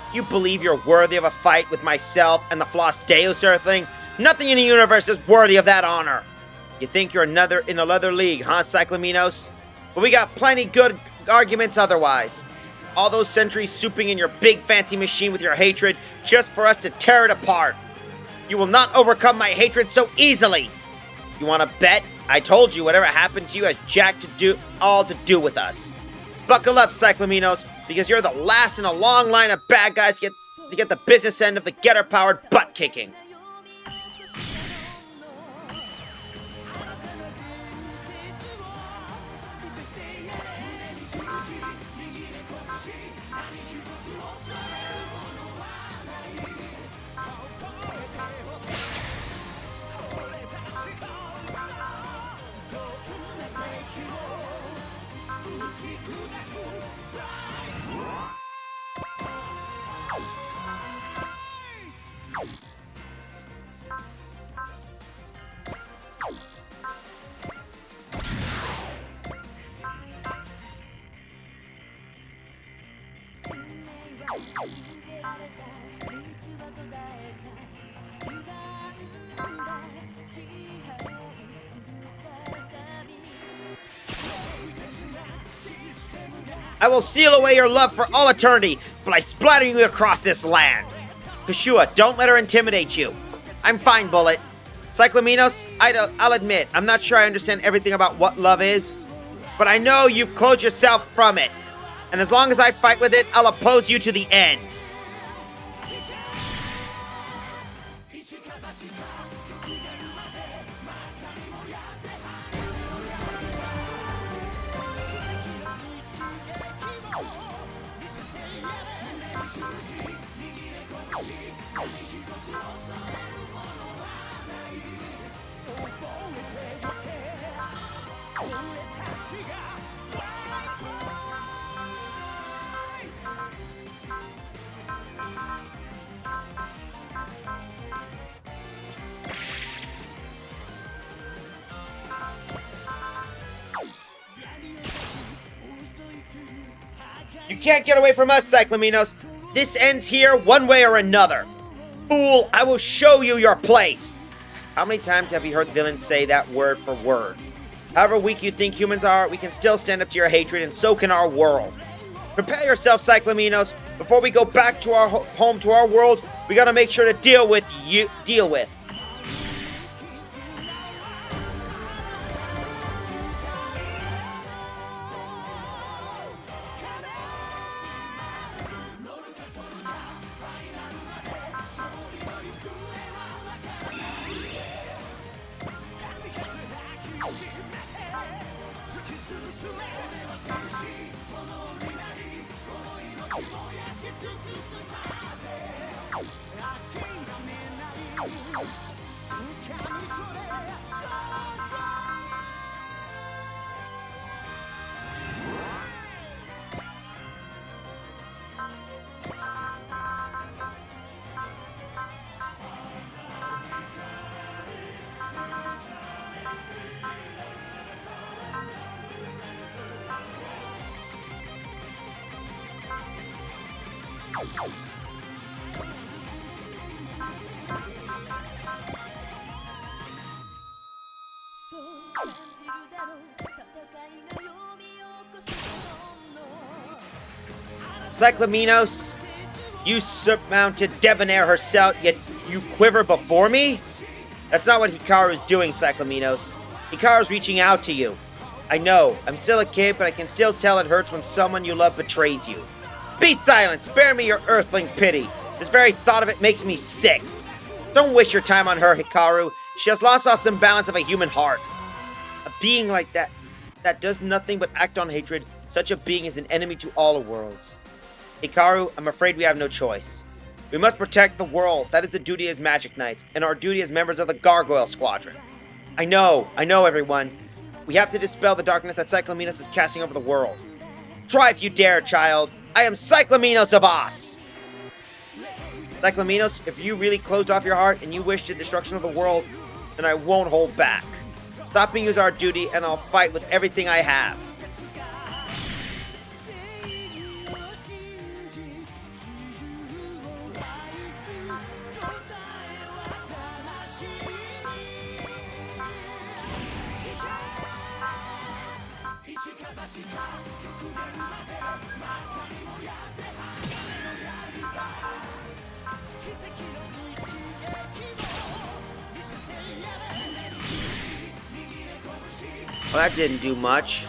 If you believe you're worthy of a fight with myself and the Flosdeus Earthling, nothing in the universe is worthy of that honor. You think you're in another league, huh, Cyclaminos? But we got plenty good arguments otherwise. All those centuries souping in your big fancy machine with your hatred just for us to tear it apart. You will not overcome my hatred so easily. You want to bet? I told you whatever happened to you has jack to do with us. Buckle up, Cyclaminos, because you're the last in a long line of bad guys to get the business end of the getter-powered butt-kicking. I will seal away your love for all eternity, but I splatter you across this land. Kashua, don't let her intimidate you. I'm fine, Bullet. Cyclaminos, I'll admit, I'm not sure I understand everything about what love is, but I know you've closed yourself from it. And as long as I fight with it, I'll oppose you to the end. You can't get away from us, Cyclaminos. This ends here one way or another. Fool, I will show you your place. How many times have you heard villains say that word for word? However weak you think humans are, we can still stand up to your hatred, and so can our world. Prepare yourself, Cyclaminos. Before we go back to our home, to our world, we gotta make sure to deal with. Cyclaminos, you surmounted Debonair herself, yet you quiver before me? That's not what Hikaru's doing, Cyclaminos. Hikaru's reaching out to you. I know, I'm still a kid, but I can still tell it hurts when someone you love betrays you. Be silent! Spare me your earthling pity! This very thought of it makes me sick. Don't waste your time on her, Hikaru. She has lost all semblance of a human heart. A being like that does nothing but act on hatred, such a being is an enemy to all worlds. Hikaru, I'm afraid we have no choice. We must protect the world. That is the duty as Magic Knights, and our duty as members of the Gargoyle Squadron. I know, everyone. We have to dispel the darkness that Cyclaminos is casting over the world. Try if you dare, child. I am Cyclaminos of Os! Cyclaminos, if you really closed off your heart and you wish the destruction of the world, then I won't hold back. Stopping is our duty, and I'll fight with everything I have. Well, that didn't do much.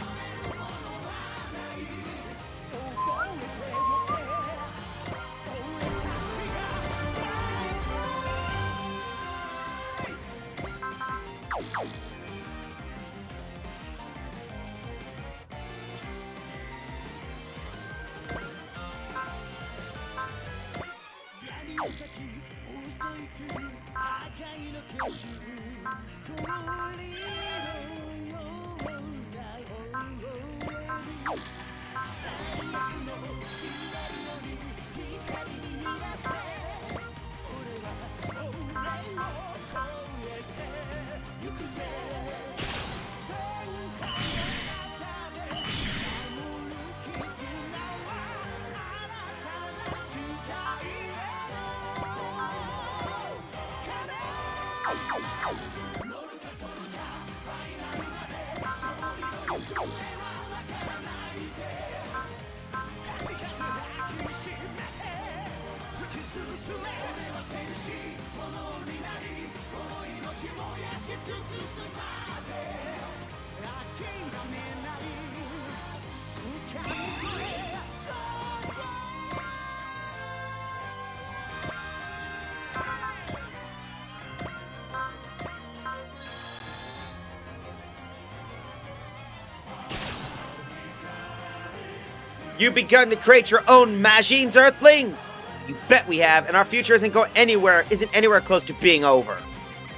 You've begun to create your own machines, Earthlings! You bet we have, and our future isn't anywhere close to being over.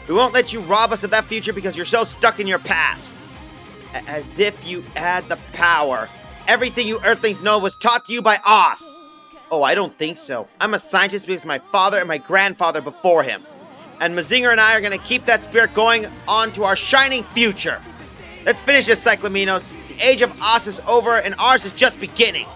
We won't let you rob us of that future because you're so stuck in your past. As if you had the power. Everything you Earthlings know was taught to you by us. Oh, I don't think so. I'm a scientist because my father and my grandfather before him. And Mazinger and I are going to keep that spirit going on to our shining future. Let's finish this, Cyclaminos. The age of Us is over and ours is just beginning.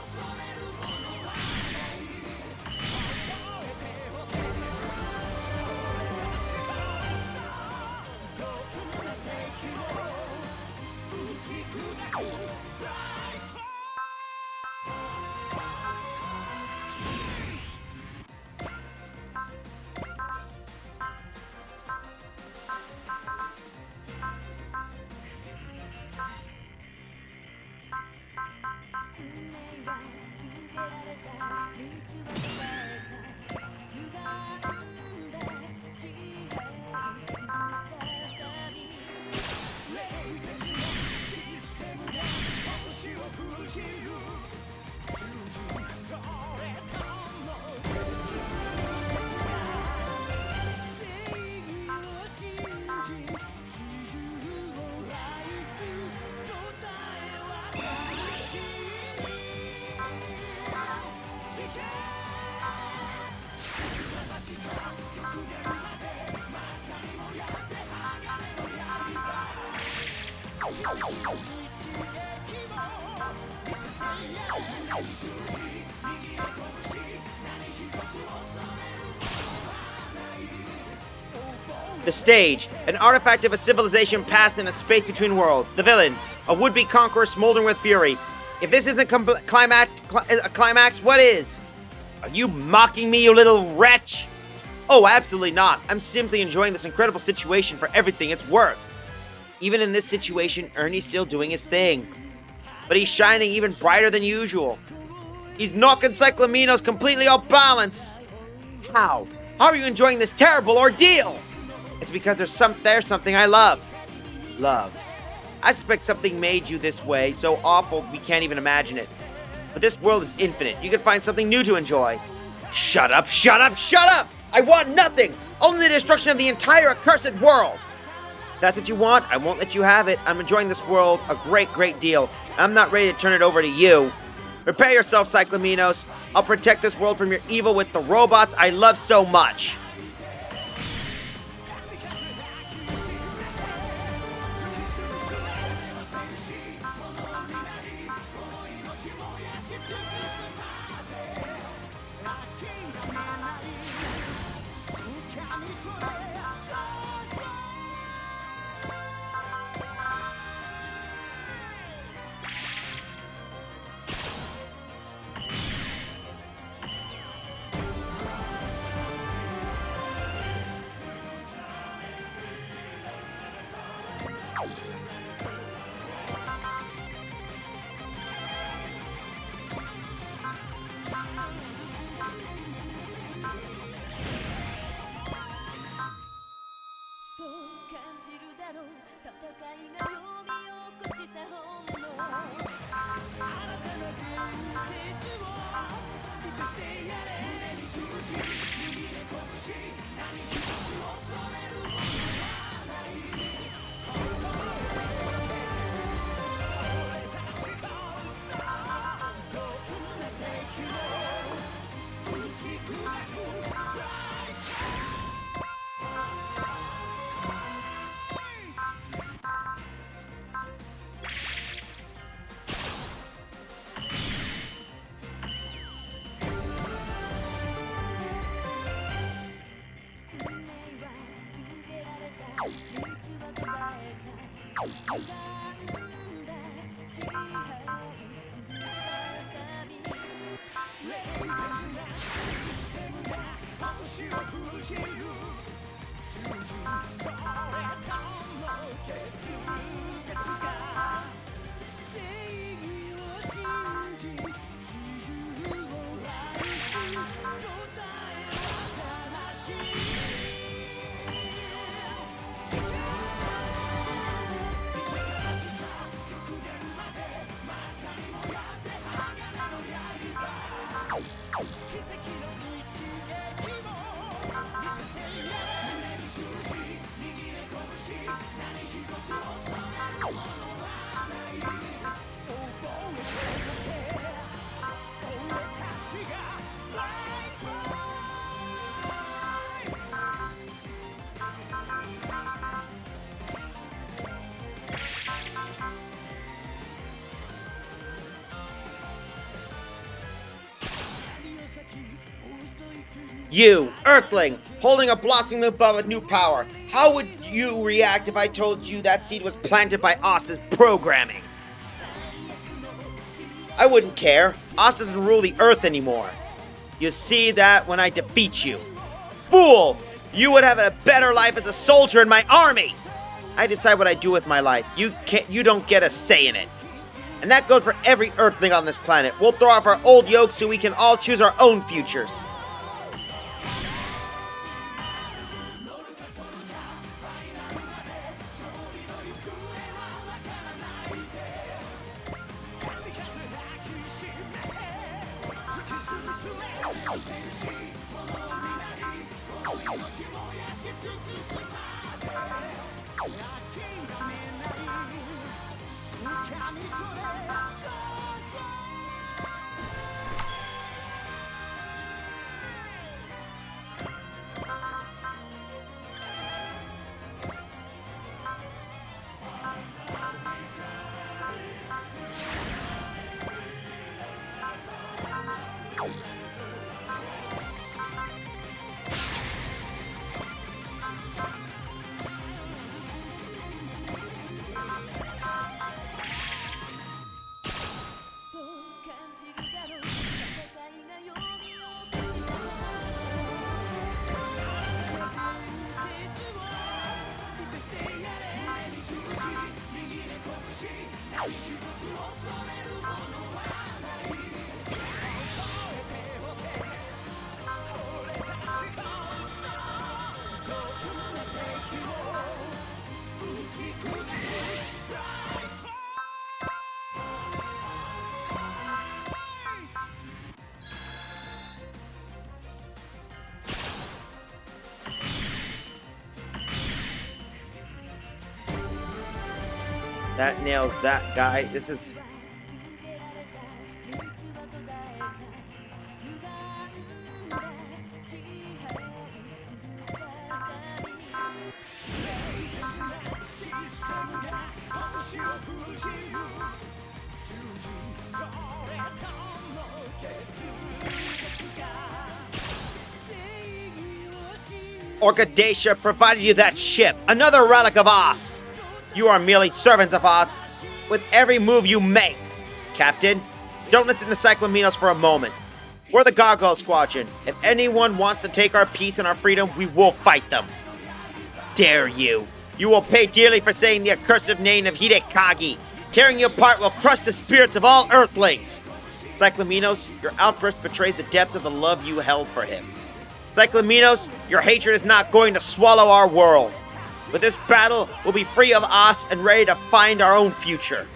The stage, an artifact of a civilization past in a space between worlds. The villain, a would-be conqueror smoldering with fury. If this isn't a climax, what is? Are you mocking me, you little wretch? Oh, absolutely not. I'm simply enjoying this incredible situation for everything it's worth. Even in this situation, Ernie's still doing his thing. But he's shining even brighter than usual. He's knocking Cyclaminos completely off balance. How? How are you enjoying this terrible ordeal? It's because there's something I love. Love. I suspect something made you this way, so awful we can't even imagine it. But this world is infinite. You can find something new to enjoy. Shut up, shut up, shut up! I want nothing! Only the destruction of the entire accursed world! If that's what you want, I won't let you have it. I'm enjoying this world a great deal. I'm not ready to turn it over to you. Prepare yourself, Cyclaminos. I'll protect this world from your evil with the robots I love so much. You, Earthling, holding a blossoming above a new power. How would you react if I told you that seed was planted by Oss's programming? I wouldn't care. Oss doesn't rule the Earth anymore. You see that when I defeat you. Fool! You would have a better life as a soldier in my army! I decide what I do with my life. You don't get a say in it. And that goes for every Earthling on this planet. We'll throw off our old yoke so we can all choose our own futures. That nails that guy. This is... Orchidacea provided you that ship, another relic of Oss. You are merely servants of Oss with every move you make. Captain, don't listen to Cyclaminos for a moment. We're the Gargoyle Squadron. If anyone wants to take our peace and our freedom, we will fight them. Dare you. You will pay dearly for saying the accursed name of Hidekagi. Tearing you apart will crush the spirits of all Earthlings. Cyclaminos, your outburst betrays the depths of the love you held for him. Cyclaminos, your hatred is not going to swallow our world. With this battle, we'll be free of Oss and ready to find our own future.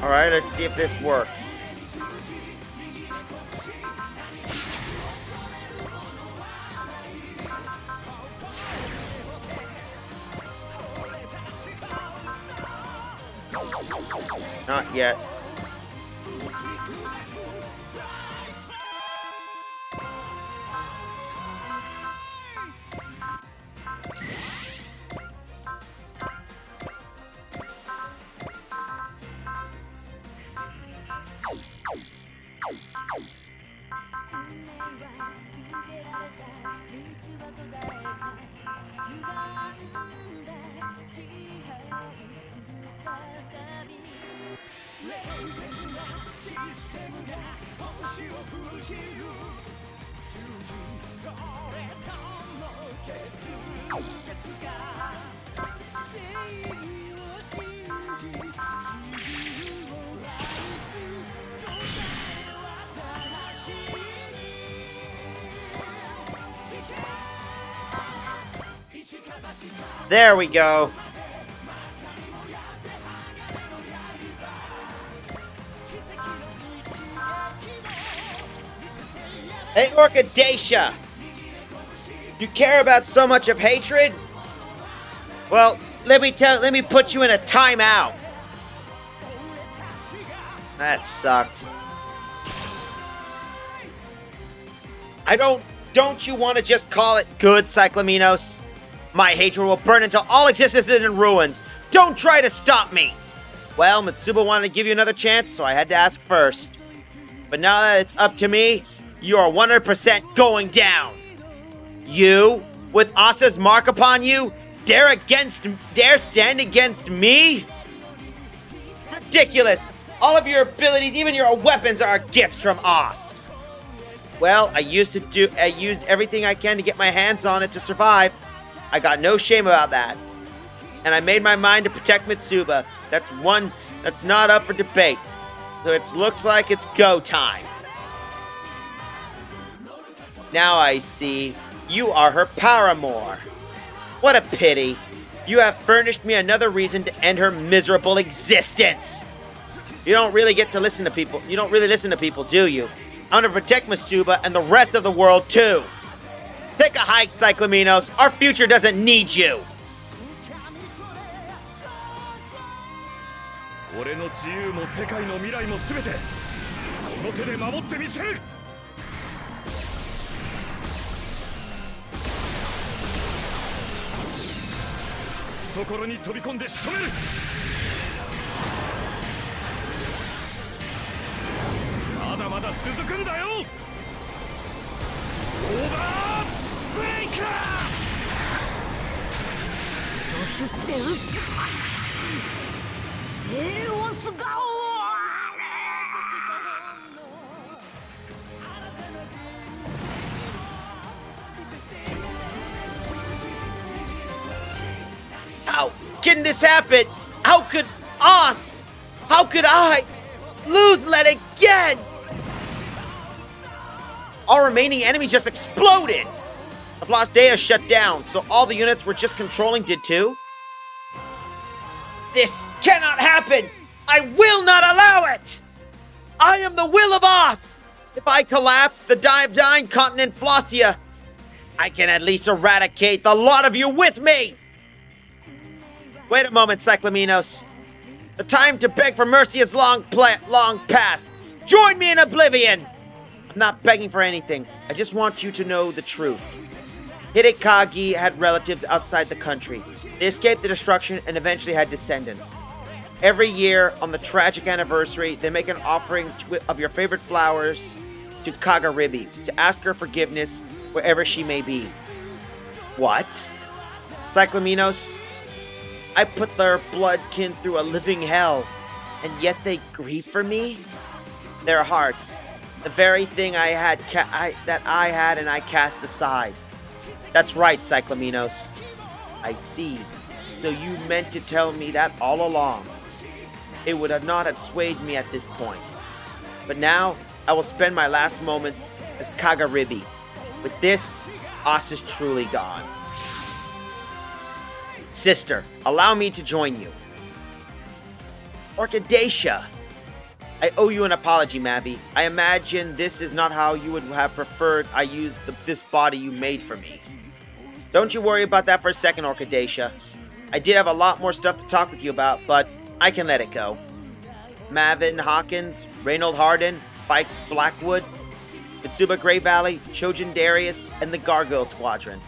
Alright, let's see if this works. Not yet. There we go. Hey, Orchidacia! You care about so much of hatred? Well, let me put you in a timeout. That sucked. Don't you want to just call it good, Cyclaminos? My hatred will burn until all existence is in ruins. Don't try to stop me! Well, Mitsuba wanted to give you another chance, so I had to ask first. But now that it's up to me, you are 100% going down. You, with Asa's mark upon you, dare stand against me? Ridiculous! All of your abilities, even your weapons, are gifts from As. Well, I used everything I can to get my hands on it to survive. I got no shame about that. And I made my mind to protect Mitsuba. That's one that's not up for debate. So it looks like it's go time. Now I see. You are her paramour. What a pity. You have furnished me another reason to end her miserable existence. You don't really listen to people, do you? I'm gonna protect Mitsuba and the rest of the world too. Take a hike, Cyclaminos. Our future doesn't need you. 俺の自由も世界の未来も全てこの手で守ってみせる。懐に飛び込んで仕留める。まだまだ続くんだよ。オーバーブレイカー。ロステウスエオスが終われ。 How can this happen? How could us? How could I lose let again? All remaining enemies just exploded. The Vlasdea shut down, so all the units we're just controlling did too. This cannot happen! I will not allow it! I am the will of Os! If I collapse the dying continent Flossia, I can at least eradicate the lot of you with me! Wait a moment, Cyclaminos. The time to beg for mercy is long past. Join me in oblivion! I'm not begging for anything. I just want you to know the truth. Hidekagi had relatives outside the country. They escaped the destruction and eventually had descendants. Every year, on the tragic anniversary, they make an offering of your favorite flowers to Kagaribi to ask her forgiveness wherever she may be. What? Cyclaminos? I put their bloodkin through a living hell, and yet they grieve for me? Their hearts, the very thing I had and I cast aside. That's right, Cyclaminos. I see. So you meant to tell me that all along. It would not have swayed me at this point. But now, I will spend my last moments as Kagaribi. With this, Os is truly gone. Sister, allow me to join you. Orchidacia! I owe you an apology, Mabby. I imagine this is not how you would have preferred I use this body you made for me. Don't you worry about that for a second, Orchidacia. I did have a lot more stuff to talk with you about, but I can let it go. Mavin Hawkins, Reynold Harden, Fikes Blackwood, Mitsuba Grey Valley, Chojin Darius, and the Gargoyle Squadron.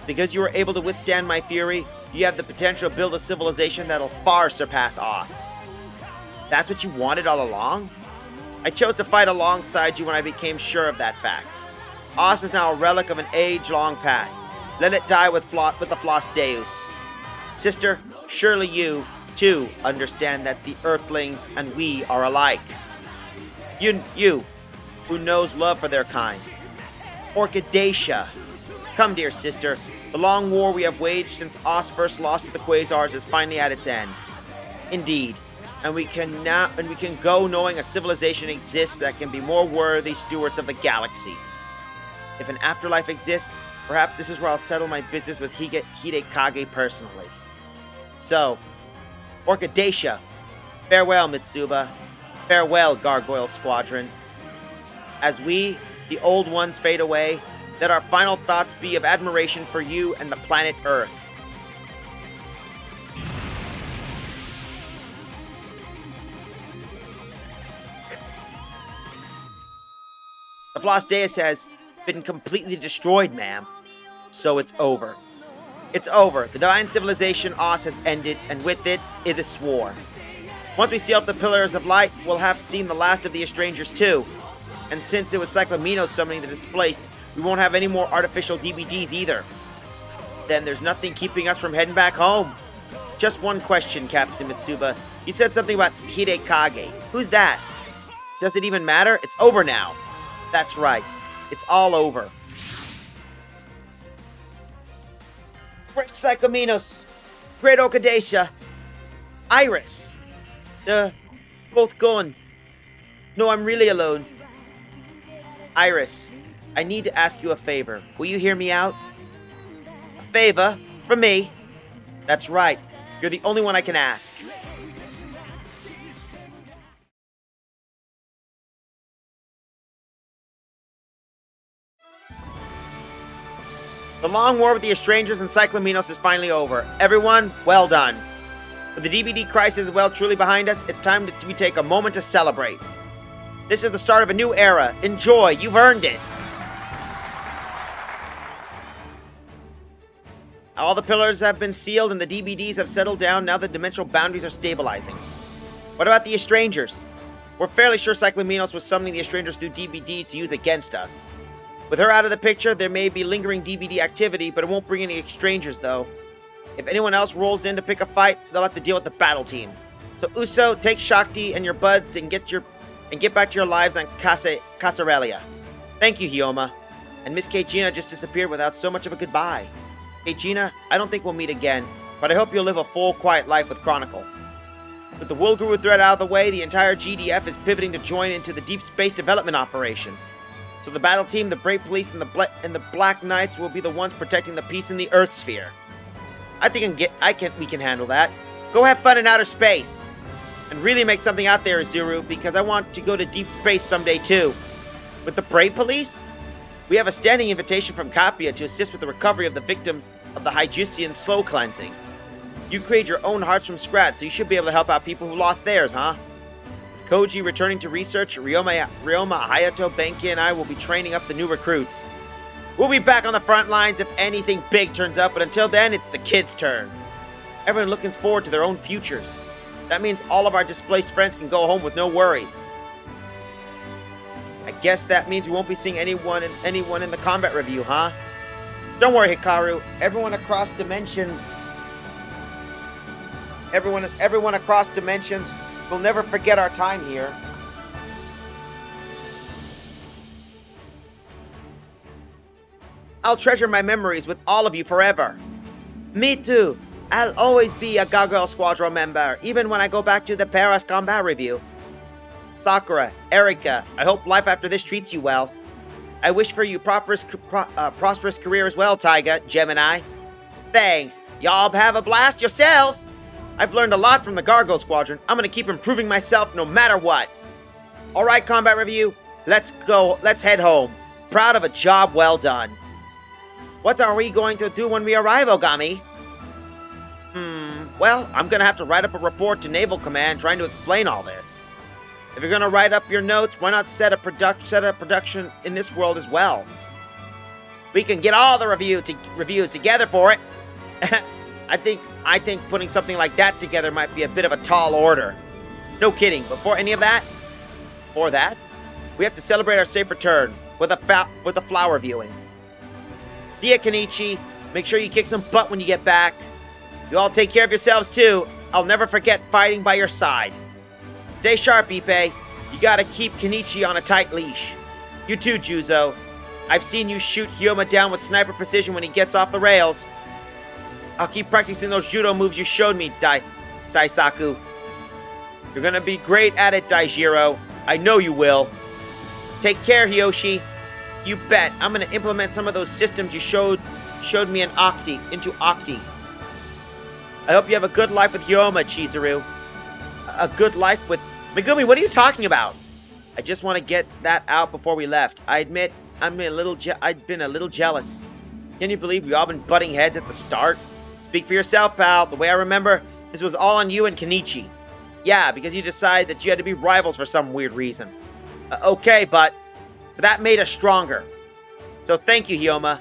Because you were able to withstand my fury, you have the potential to build a civilization that'll far surpass Oz. That's what you wanted all along? I chose to fight alongside you when I became sure of that fact. Oz is now a relic of an age-long past. Let it die with the Floss Deus. Sister, surely you, too, understand that the Earthlings and we are alike. You, who knows love for their kind. Orchidacia. Come, dear sister. The long war we have waged since Oz first lost to the Quasars is finally at its end. Indeed. And we can go knowing a civilization exists that can be more worthy stewards of the galaxy. If an afterlife exists, perhaps this is where I'll settle my business with Hidekage personally. So, Orchidacia, farewell, Mitsuba. Farewell, Gargoyle Squadron. As we, the old ones, fade away, let our final thoughts be of admiration for you and the planet Earth. The Floss Deus has been completely destroyed, ma'am. So it's over. It's over. The divine civilization Oz has ended, and with it, it is war. Once we seal up the Pillars of Light, we'll have seen the last of the Estrangers too. And since it was Cyclamino summoning the displaced, we won't have any more artificial DBDs either. Then there's nothing keeping us from heading back home. Just one question, Captain Mitsuba. You said something about Hidekage. Who's that? Does it even matter? It's over now. That's right. It's all over. Great Cyclaminos. Great Orchidacia. Iris. Both gone. No, I'm really alone. Iris, I need to ask you a favor. Will you hear me out? A favor? From me? That's right. You're the only one I can ask. The long war with the Estrangers and Cyclaminos is finally over. Everyone, well done. With the DBD crisis well truly behind us, it's time we take a moment to celebrate. This is the start of a new era. Enjoy, you've earned it. All the pillars have been sealed and the DBDs have settled down now the dimensional boundaries are stabilizing. What about the Estrangers? We're fairly sure Cyclaminos was summoning the Estrangers through DBDs to use against us. With her out of the picture, there may be lingering DBD activity, but it won't bring any Estrangers though. If anyone else rolls in to pick a fight, they'll have to deal with the battle team. So Uso, take Shakti and your buds and get back to your lives on Casarelia. Thank you, Hyoma. And Miss Keijina just disappeared without so much of a goodbye. Keijina, I don't think we'll meet again, but I hope you'll live a full, quiet life with Chronicle. With the Woolguru threat out of the way, the entire GDF is pivoting to join into the deep space development operations. So the battle team, the Brave Police, and the Black Knights will be the ones protecting the peace in the Earth sphere. I think we can handle that. Go have fun in outer space. And really make something out there, Zuru, because I want to go to deep space someday too. With the Brave Police? We have a standing invitation from Capia to assist with the recovery of the victims of the Hyjusian slow cleansing. You create your own hearts from scratch, so you should be able to help out people who lost theirs, huh? With Koji returning to research, Ryoma, Hayato, Benki, and I will be training up the new recruits. We'll be back on the front lines if anything big turns up, but until then, it's the kids' turn. Everyone looking forward to their own futures. That means all of our displaced friends can go home with no worries. I guess that means we won't be seeing anyone in the combat review, huh? Don't worry, Hikaru. Everyone across dimensions will never forget our time here. I'll treasure my memories with all of you forever. Me too. I'll always be a Gargoyle Squadron member, even when I go back to the Paris combat review. Sakura, Erika, I hope life after this treats you well. I wish for you prosperous career as well, Taiga, Gemini. Thanks. Y'all have a blast yourselves. I've learned a lot from the Gargoyle Squadron. I'm gonna keep improving myself no matter what. Alright, combat review, let's go. Let's head home. Proud of a job well done. What are we going to do when we arrive, Ogami? Well, I'm gonna have to write up a report to Naval Command trying to explain all this. If you're gonna write up your notes, why not set up production in this world as well? We can get all the reviews together for it. I think putting something like that together might be a bit of a tall order. No kidding. Before any of that, we have to celebrate our safe return with a flower viewing. See ya, Kenichi. Make sure you kick some butt when you get back. You all take care of yourselves too. I'll never forget fighting by your side. Stay sharp, Ippei. You gotta keep Kenichi on a tight leash. You too, Juzo. I've seen you shoot Hyoma down with sniper precision when he gets off the rails. I'll keep practicing those judo moves you showed me, Daisaku. You're gonna be great at it, Daijiro. I know you will. Take care, Hiyoshi. You bet. I'm gonna implement some of those systems you showed me into Octi. I hope you have a good life with Hyoma, Chizuru. A good life with... Megumi, what are you talking about? I just want to get that out before we left. I admit, I'd been a little jealous. Can you believe we've all been butting heads at the start? Speak for yourself, pal. The way I remember, this was all on you and Kenichi. Yeah, because you decided that you had to be rivals for some weird reason. Okay, but that made us stronger. So thank you, Hyoma.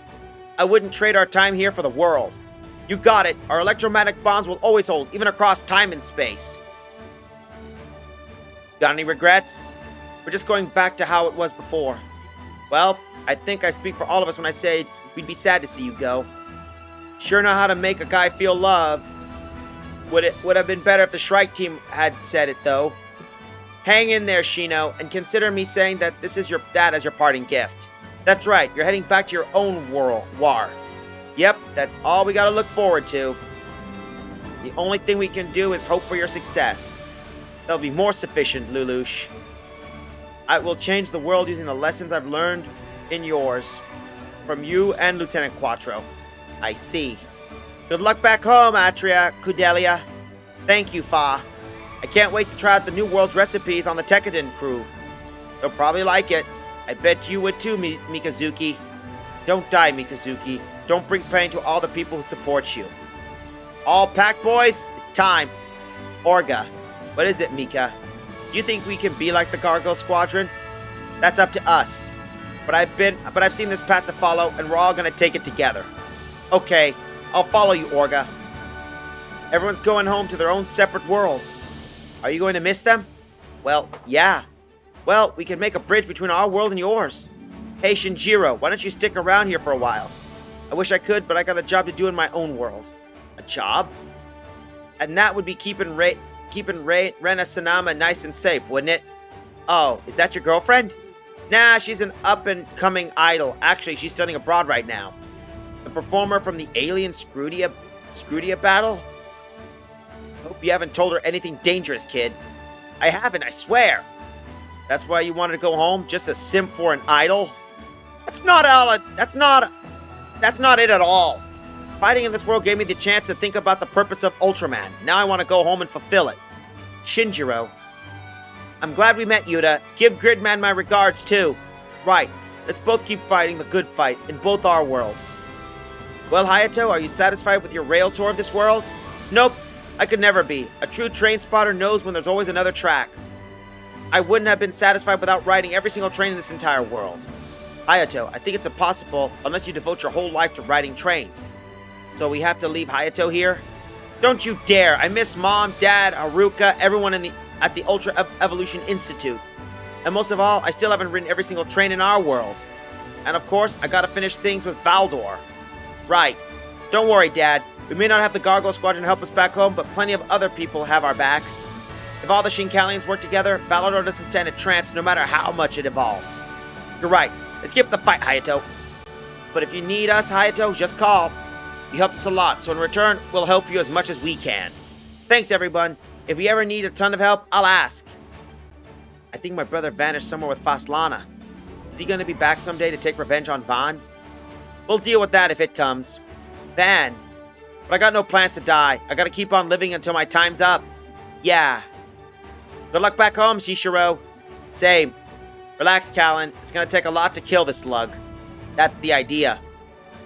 I wouldn't trade our time here for the world. You got it. Our electromagnetic bonds will always hold, even across time and space. Got any regrets? We're just going back to how it was before. Well, I think I speak for all of us when I say we'd be sad to see you go. Sure know how to make a guy feel loved. Would have been better if the Shrike team had said it, though. Hang in there, Shino, and consider me saying that this is that as your parting gift. That's right, you're heading back to your own world, War. Yep, that's all we gotta look forward to. The only thing we can do is hope for your success. That'll be more sufficient, Lelouch. I will change the world using the lessons I've learned in yours. From you and Lieutenant Quattro. I see. Good luck back home, Atria, Kudelia. Thank you, Fa. I can't wait to try out the new world's recipes on the Tekkadan crew. They'll probably like it. I bet you would too, Mikazuki. Don't die, Mikazuki. Don't bring pain to all the people who support you. All packed, boys? It's time. Orga. What is it, Mika? Do you think we can be like the Gargoyle Squadron? That's up to us. But I've seen this path to follow, and we're all gonna take it together. Okay, I'll follow you, Orga. Everyone's going home to their own separate worlds. Are you going to miss them? Well, yeah. Well, we can make a bridge between our world and yours. Hey, Shinjiro, why don't you stick around here for a while? I wish I could, but I got a job to do in my own world. A job? And that would be keeping Rena Sanama nice and safe, wouldn't it? Oh, is that your girlfriend? Nah, she's an up-and-coming idol. Actually, she's studying abroad right now. The performer from the alien Scrudia battle? Hope you haven't told her anything dangerous, kid. I haven't, I swear. That's why you wanted to go home? Just a simp for an idol? That's not it at all. Fighting in this world gave me the chance to think about the purpose of Ultraman. Now I want to go home and fulfill it. Shinjiro. I'm glad we met, Yuta. Give Gridman my regards, too. Right. Let's both keep fighting the good fight in both our worlds. Well, Hayato, are you satisfied with your rail tour of this world? Nope. I could never be. A true train spotter knows when there's always another track. I wouldn't have been satisfied without riding every single train in this entire world. Hayato, I think it's impossible unless you devote your whole life to riding trains. So we have to leave Hayato here? Don't you dare! I miss Mom, Dad, Haruka, everyone at the Ultra Evolution Institute. And most of all, I still haven't ridden every single train in our world. And of course, I gotta finish things with Valdor. Right. Don't worry, Dad. We may not have the Gargoyle Squadron help us back home, but plenty of other people have our backs. If all the Shinkalians work together, Valdor doesn't stand a chance no matter how much it evolves. You're right. Let's keep the fight, Hayato. But if you need us, Hayato, just call. You helped us a lot, so in return, we'll help you as much as we can. Thanks, everyone. If we ever need a ton of help, I'll ask. I think my brother vanished somewhere with Fastlana. Is he going to be back someday to take revenge on Van? We'll deal with that if it comes. Van. But I got no plans to die. I gotta keep on living until my time's up. Yeah. Good luck back home, Shishiro. Same. Relax, Callan. It's gonna take a lot to kill this slug. That's the idea.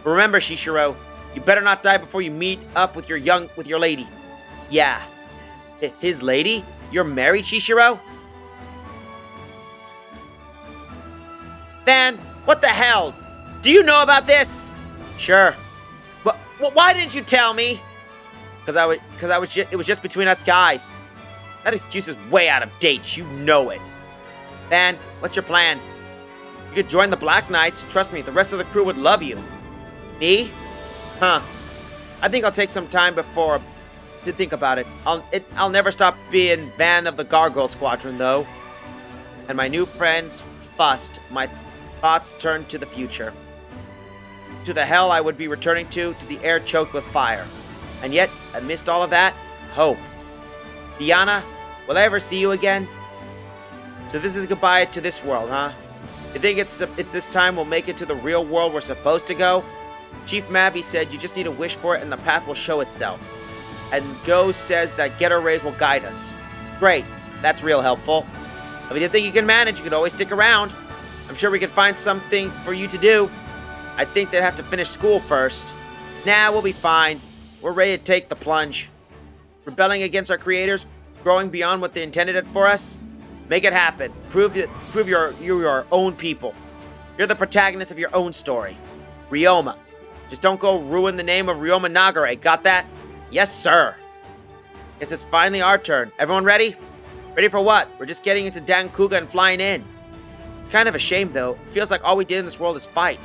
But remember, Shishiro, you better not die before you meet up with your lady. Yeah. His lady? You're married, Shishiro? Van, what the hell? Do you know about this? Sure. But why didn't you tell me? It was just between us guys. That excuse is way out of date. You know it. Van, what's your plan? You could join the Black Knights. Trust me, the rest of the crew would love you. Me? Huh. I think I'll take some time to think about it. I'll never stop being Van of the Gargoyle Squadron, though. And my new friends fussed. My thoughts turned to the future. To the hell I would be returning to the air choked with fire. And yet, amidst all of that, hope. Diana, will I ever see you again? So this is goodbye to this world, huh? You think it's this time we'll make it to the real world we're supposed to go? Chief Mavi said you just need to wish for it and the path will show itself. And Go says that Getter Rays will guide us. Great, that's real helpful. If you think you can manage, you can always stick around. I'm sure we can find something for you to do. I think they'd have to finish school first. Nah, we'll be fine. We're ready to take the plunge. Rebelling against our creators, growing beyond what they intended it for us. Make it happen. Prove you're your own people. You're the protagonist of your own story. Ryoma. Just don't go ruin the name of Ryoma Nagare. Got that? Yes, sir. Guess it's finally our turn. Everyone ready? Ready for what? We're just getting into Dankuga and flying in. It's kind of a shame, though. It feels like all we did in this world is fight.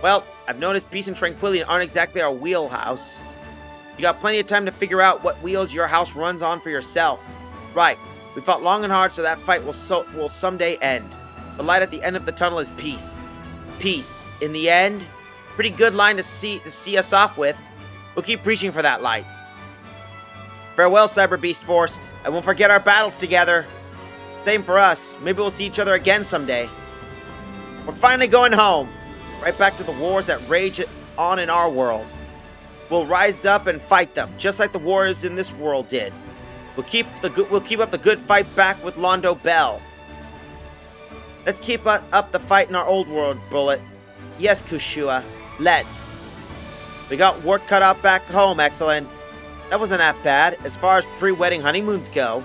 Well, I've noticed peace and tranquility aren't exactly our wheelhouse. You got plenty of time to figure out what wheels your house runs on for yourself. Right. We fought long and hard so that fight will someday end. The light at the end of the tunnel is peace. Peace. In the end, pretty good line to see us off with. We'll keep preaching for that light. Farewell, Cyber Beast Force. I won't forget our battles together. Same for us. Maybe we'll see each other again someday. We're finally going home. Right back to the wars that rage on in our world. We'll rise up and fight them, just like the warriors in this world did. We'll keep up the good fight back with Londo Bell. Let's keep up the fight in our old world, Bullet. Yes, Kushua. Let's. We got work cut out back home, excellent. That wasn't that bad, as far as pre-wedding honeymoons go.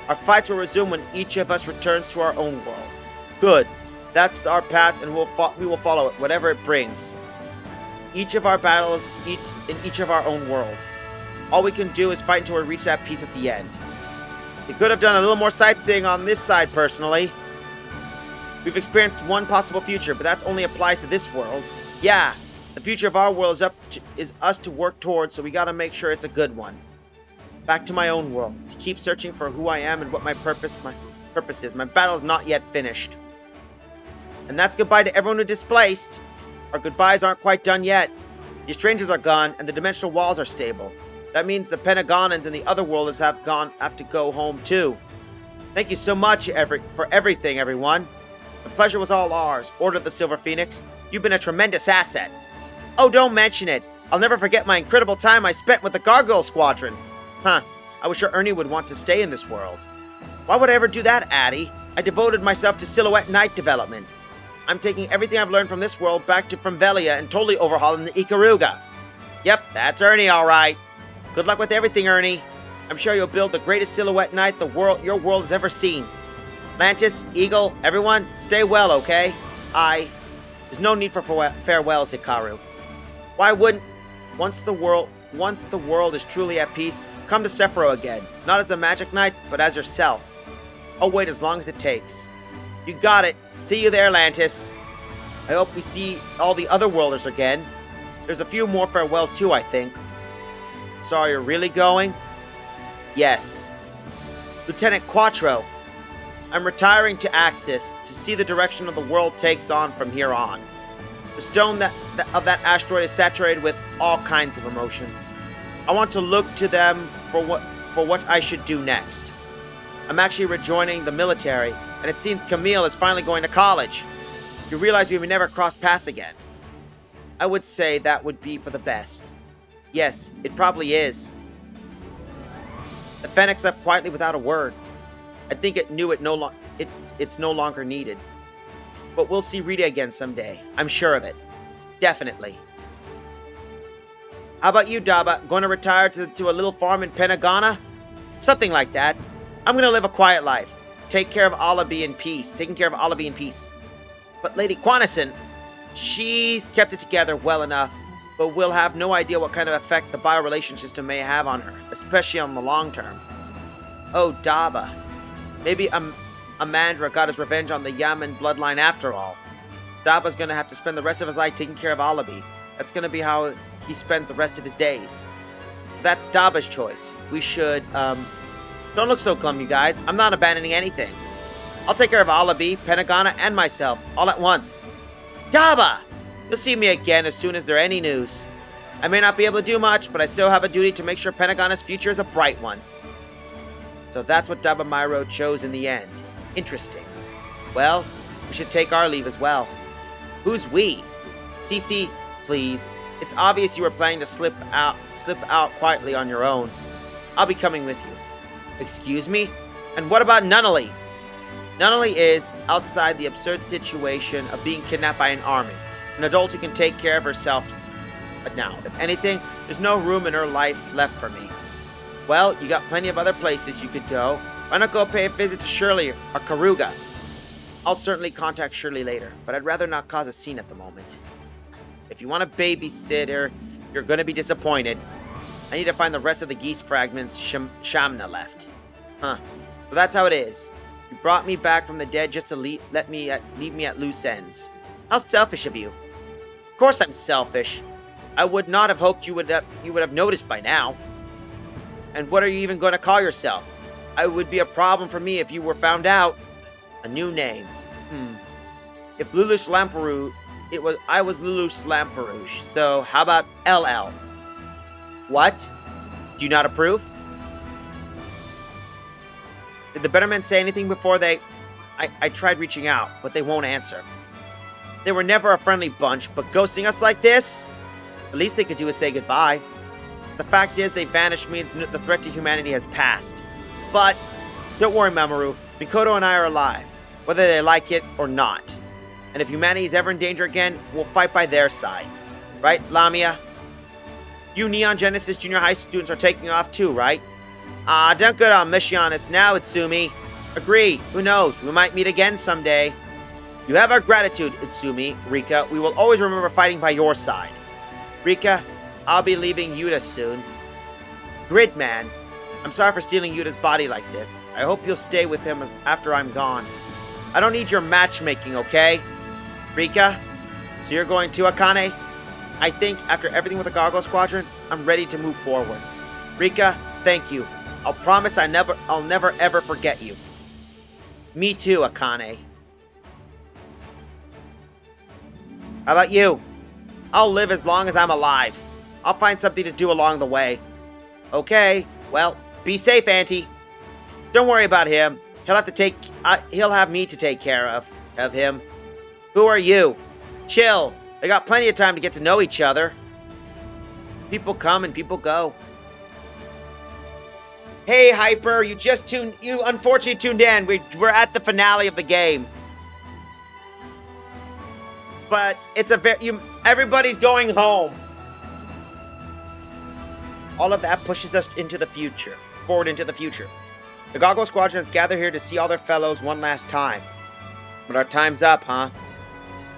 Our fights will resume when each of us returns to our own world. Good. That's our path, and we will follow it, whatever it brings. Each of our battles in each of our own worlds. All we can do is fight until we reach that peace at the end. We could have done a little more sightseeing on this side, personally. We've experienced one possible future, but that only applies to this world. Yeah, the future of our world is us to work towards, so we gotta make sure it's a good one. Back to my own world, to keep searching for who I am and what my purpose is. My battle is not yet finished. And that's goodbye to everyone who displaced. Our goodbyes aren't quite done yet. The strangers are gone, and the dimensional walls are stable. That means the Pentagonans and the other worlds have to go home too. Thank you so much for everything, everyone. The pleasure was all ours, ordered the Silver Phoenix. You've been a tremendous asset. Oh, don't mention it. I'll never forget my incredible time I spent with the Gargoyle Squadron. Huh, I wish your Ernie would want to stay in this world. Why would I ever do that, Addy? I devoted myself to Silhouette Knight development. I'm taking everything I've learned from this world back to Fromvelia and totally overhauling the Ikaruga. Yep, that's Ernie, all right. Good luck with everything, Ernie. I'm sure you'll build the greatest Silhouette Knight your world has ever seen. Lantis, Eagle, everyone, stay well, okay? There's no need for farewells, Hikaru. Why wouldn't... Once the world is truly at peace, come to Sephiroth again. Not as a Magic Knight, but as yourself. I'll wait as long as it takes. You got it. See you there, Lantis. I hope we see all the other worlders again. There's a few more farewells too, I think. So are you really going? Yes. Lieutenant Quattro, I'm retiring to Axis to see the direction of the world takes on from here on. The stone of that asteroid is saturated with all kinds of emotions. I want to look to them for what I should do next. I'm actually rejoining the military, and it seems Camille is finally going to college. You realize we may never cross paths again. I would say that would be for the best. Yes, it probably is. The Fenix left quietly without a word. I think it knew it's no longer needed. But we'll see Rita again someday. I'm sure of it. Definitely. How about you, Daba? Going to retire to a little farm in Pentagona? Something like that. I'm going to live a quiet life. Taking care of Alabi in peace. But Lady Quanison, she's kept it together well enough, but we'll have no idea what kind of effect the biorelation system may have on her, especially on the long term. Oh, Daba. Maybe Amandra got his revenge on the Yaman bloodline after all. Daba's gonna have to spend the rest of his life taking care of Alabi. That's gonna be how he spends the rest of his days. That's Daba's choice. We should, don't look so glum, you guys. I'm not abandoning anything. I'll take care of Alabi, Pentagona, and myself, all at once. Daba! You'll see me again as soon as there's any news. I may not be able to do much, but I still have a duty to make sure Pentagona's future is a bright one. So that's what Daba Myro chose in the end. Interesting. Well, we should take our leave as well. Who's we? Cece, please. It's obvious you were planning to slip out quietly on your own. I'll be coming with you. Excuse me? And what about Nunnally? Nunnally is outside the absurd situation of being kidnapped by an army. An adult who can take care of herself. But now, if anything, there's no room in her life left for me. Well, you got plenty of other places you could go. Why not go pay a visit to Shirley or Karuga? I'll certainly contact Shirley later, but I'd rather not cause a scene at the moment. If you want a babysitter, you're gonna be disappointed. I need to find the rest of the geese fragments Shamna left. Huh. So that's how it is. You brought me back from the dead just to leave me at loose ends. How selfish of you. Of course I'm selfish. I would not have hoped you would have noticed by now. And what are you even going to call yourself? It would be a problem for me if you were found out. A new name. If Lulush Lamperouge, I was Lulush Lamperouge. So how about LL? What? Do you not approve? Did the Bettermen say anything before they... I tried reaching out, but they won't answer. They were never a friendly bunch, but ghosting us like this? The least they could do is say goodbye. The fact is, they vanished means the threat to humanity has passed. But, don't worry, Mamoru. Mikoto and I are alive, whether they like it or not. And if humanity is ever in danger again, we'll fight by their side. Right, Lamia? You Neon Genesis Junior High students are taking off too, right? Don't get on Mishianis now, Itsumi. Agree. Who knows? We might meet again someday. You have our gratitude, Itsumi. Rika, we will always remember fighting by your side. Rika, I'll be leaving Yuta soon. Gridman, I'm sorry for stealing Yuta's body like this. I hope you'll stay with him after I'm gone. I don't need your matchmaking, okay? Rika, so you're going to Akane? I think after everything with the Gargoyle Squadron, I'm ready to move forward. Rika, thank you. I'll promise I'll never ever forget you. Me too, Akane. How about you? I'll live as long as I'm alive. I'll find something to do along the way. Okay, well, be safe, Auntie. Don't worry about him. He'll have me to take care of him. Who are you? Chill. They got plenty of time to get to know each other. People come and people go. Hey, Hyper, you unfortunately tuned in. We're at the finale of the game. But it's everybody's going home. All of that pushes us forward into the future. The Gargoyle Squadron has gathered here to see all their fellows one last time. But our time's up, huh?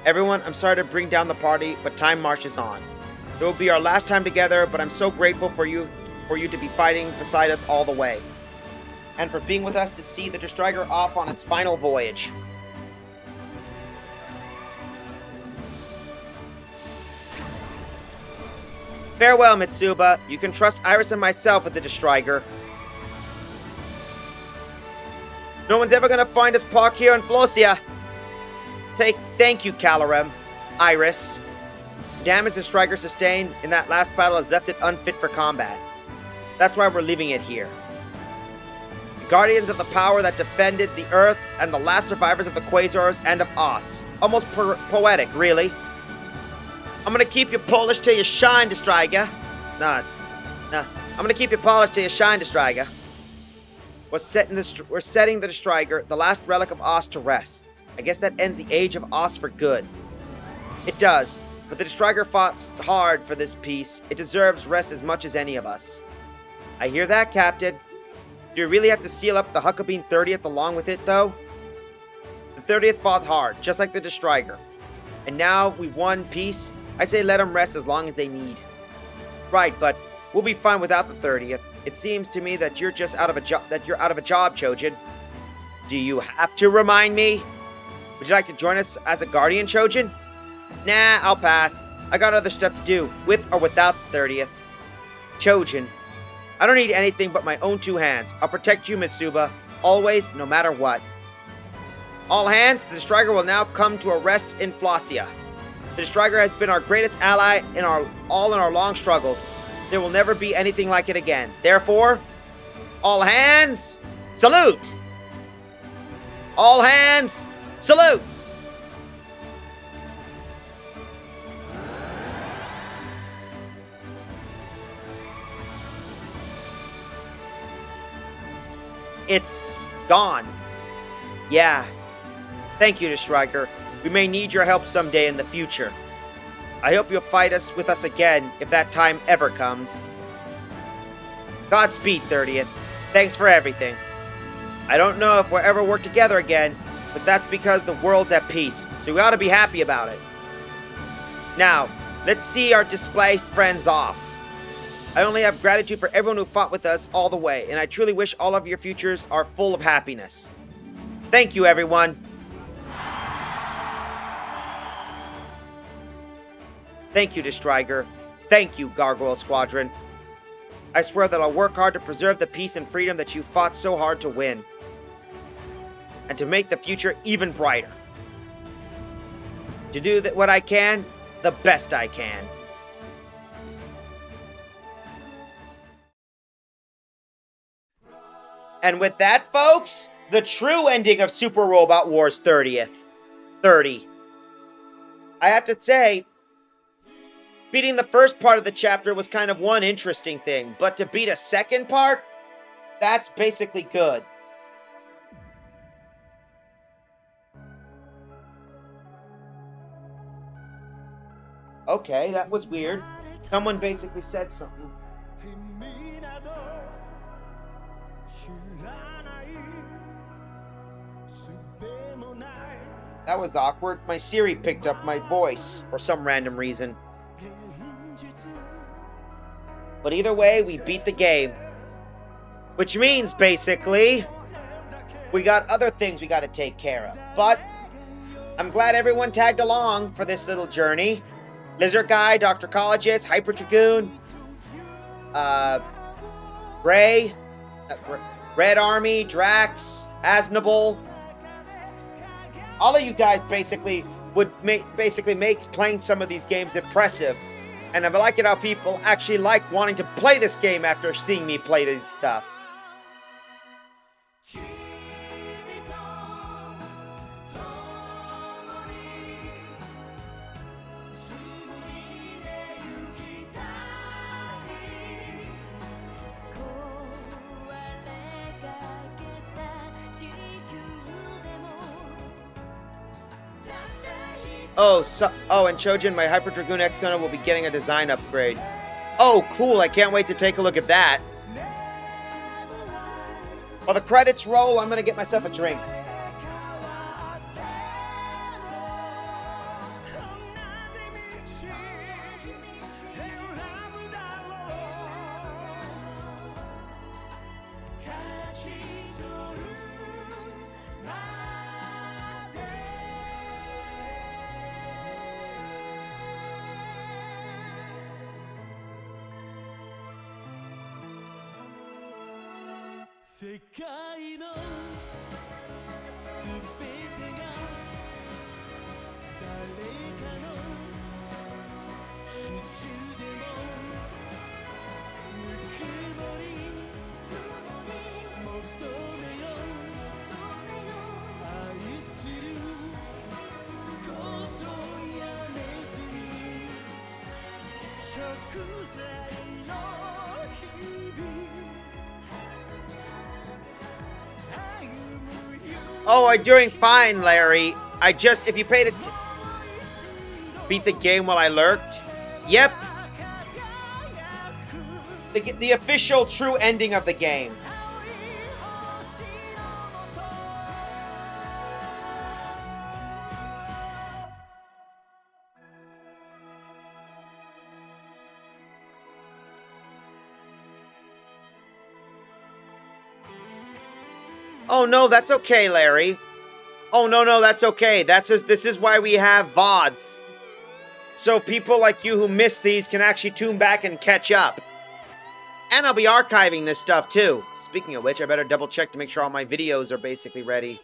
Everyone, I'm sorry to bring down the party, but time marches on. It will be our last time together, but I'm so grateful for you to be fighting beside us all the way. And for being with us to see the Striker off on its final voyage. Farewell, Mitsuba. You can trust Iris and myself with the Striker. No one's ever gonna find us parked here in Flosia. Thank you, Calorum. Iris. The damage the Striker sustained in that last battle has left it unfit for combat. That's why we're leaving it here. The guardians of the power that defended the Earth and the last survivors of the Quasars and of Oz. Almost poetic, really. I'm gonna keep you polished till you shine, Striker. Nah. I'm gonna keep you polished till you shine, Striker. We're setting the Striker, the last relic of Oz, to rest. I guess that ends the age of Oz for good. It does. But the Striker fought hard for this peace. It deserves rest as much as any of us. I hear that, Captain. Do you really have to seal up the Huckabee 30th along with it, though? The 30th fought hard, just like the Destriger. And now we've won peace. I say let them rest as long as they need. Right, but we'll be fine without the 30th. It seems to me that you're just out of a job. Chojin. Do you have to remind me? Would you like to join us as a Guardian, Chojin? Nah, I'll pass. I got other stuff to do, with or without the 30th. Chojin, I don't need anything but my own 2 hands. I'll protect you, Mitsuba, always, no matter what. All hands, the Striker will now come to a rest in Flossia. The Striker has been our greatest ally in our long struggles. There will never be anything like it again. Therefore, all hands, salute! All hands, salute! It's gone. Yeah. Thank you, Striker. We may need your help someday in the future. I hope you'll fight with us again if that time ever comes. Godspeed, 30th. Thanks for everything. I don't know if we'll ever work together again, but that's because the world's at peace, so we ought to be happy about it. Now, let's see our displaced friends off. I only have gratitude for everyone who fought with us all the way, and I truly wish all of your futures are full of happiness. Thank you, everyone. Thank you, Destriger. Thank you, Gargoyle Squadron. I swear that I'll work hard to preserve the peace and freedom that you fought so hard to win. And to make the future even brighter. To do what I can, the best I can. And with that, folks, the true ending of Super Robot Wars 30th. 30. I have to say, beating the first part of the chapter was kind of one interesting thing, but to beat a second part, that's basically good. Okay, that was weird. Someone basically said something. That was awkward. My Siri picked up my voice for some random reason. But either way, we beat the game. Which means, basically, we got other things we got to take care of. But I'm glad everyone tagged along for this little journey. Lizard Guy, Dr. Colleges, Hyper Dragoon, Gray, Red Army, Drax, Aznable. All of you guys basically would make playing some of these games impressive. And I like it how people actually like wanting to play this game after seeing me play this stuff. And Chojin, my Hyper Dragoon Exona will be getting a design upgrade. Oh, cool, I can't wait to take a look at that. While the credits roll, I'm gonna get myself a drink. Oh, I'm doing fine, Larry. If you paid beat the game while I lurked. Yep. The official true ending of the game. Oh no, that's okay, Larry. Oh no, that's okay. This is why we have VODs. So people like you who miss these can actually tune back and catch up. And I'll be archiving this stuff too. Speaking of which, I better double check to make sure all my videos are basically ready.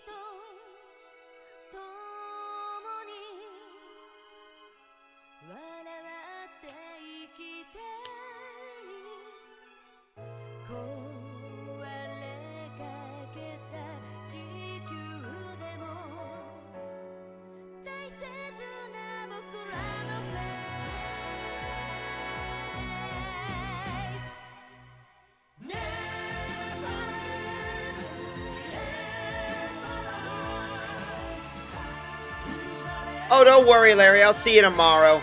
Oh, don't worry, Larry. I'll see you tomorrow.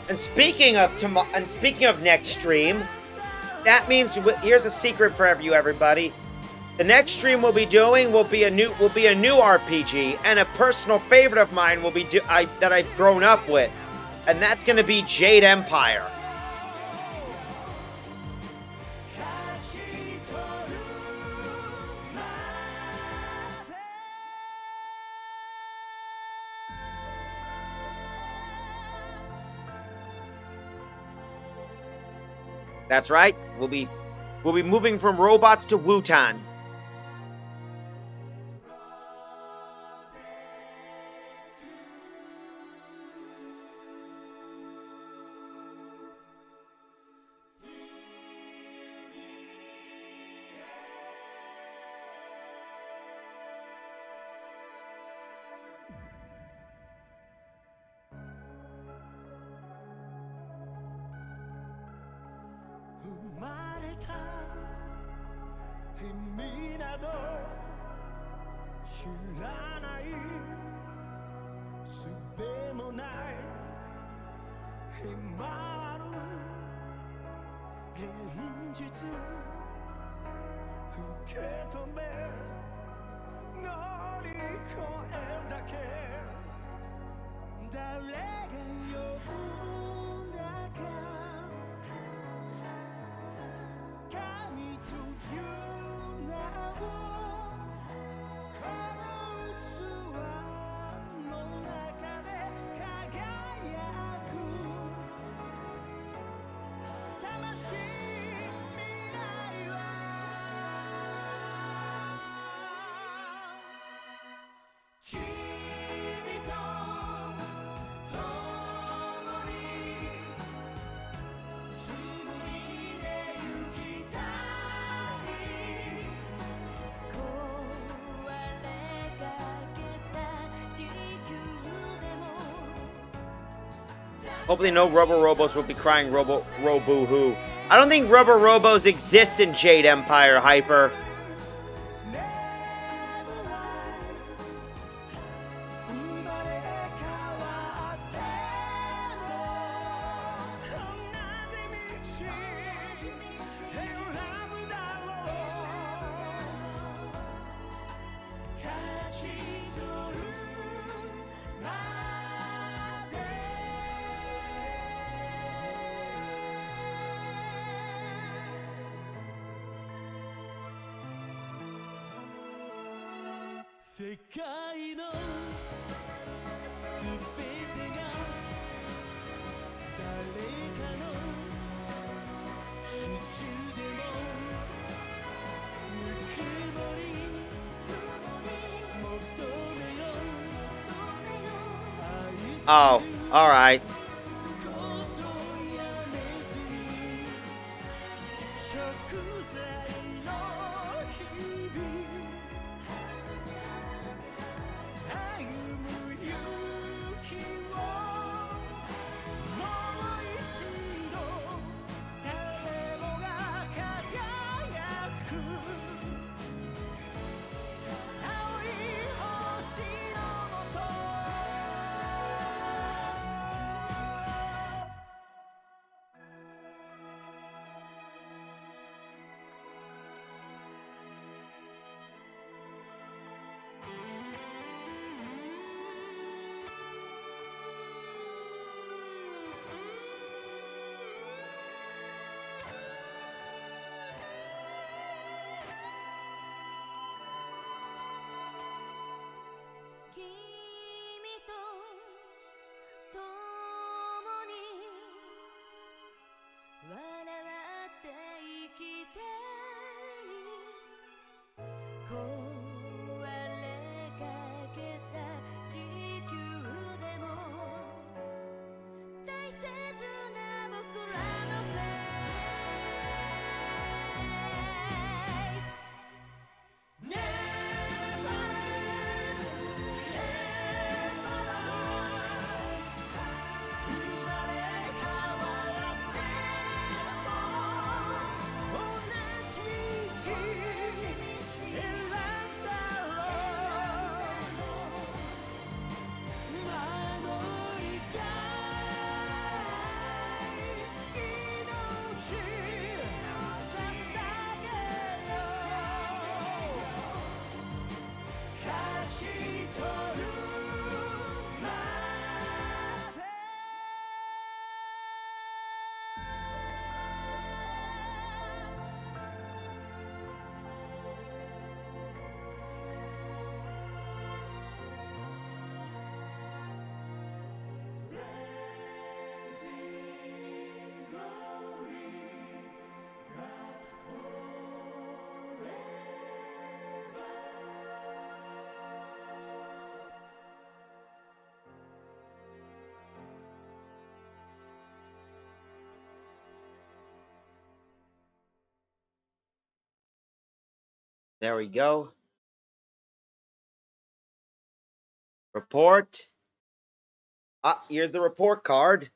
And speaking of next stream, that means here's a secret for everybody. The next stream we'll be doing will be a new RPG, and a personal favorite of mine will be that I've grown up with, and that's going to be Jade Empire. That's right. We'll be moving from robots to Wutan. Hopefully no Robo-Robos will be crying Robo-Hoo. I don't think Robo-Robos exist in Jade Empire, Hyper. Oh, alright. There we go. Report. Here's the report card.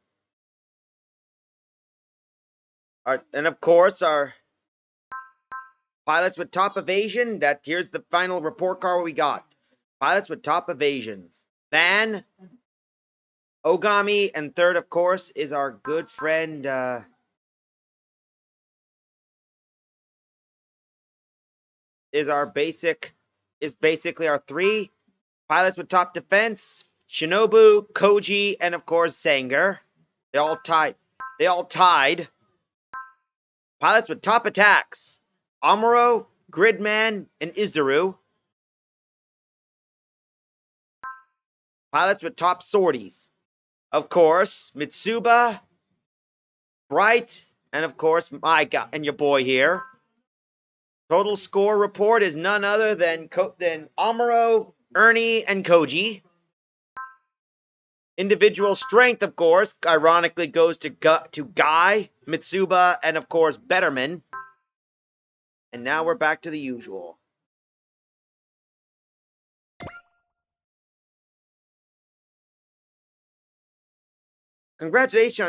And of course, our pilots with top evasion. Here's the final report card we got. Pilots with top evasions. Van, Ogami, and third, of course, is our good friend, basically our three pilots with top defense, Shinobu, Koji, and of course Sanger. They all tied. Pilots with top attacks, Amuro, Gridman, and Izuru. Pilots with top sorties, of course, Mitsuba, Bright, and of course Micah and your boy here. Total score report is none other than Amuro, Ernie, and Koji. Individual strength, of course, ironically goes to Guy, Mitsuba, and of course Betterman. And now we're back to the usual. Congratulations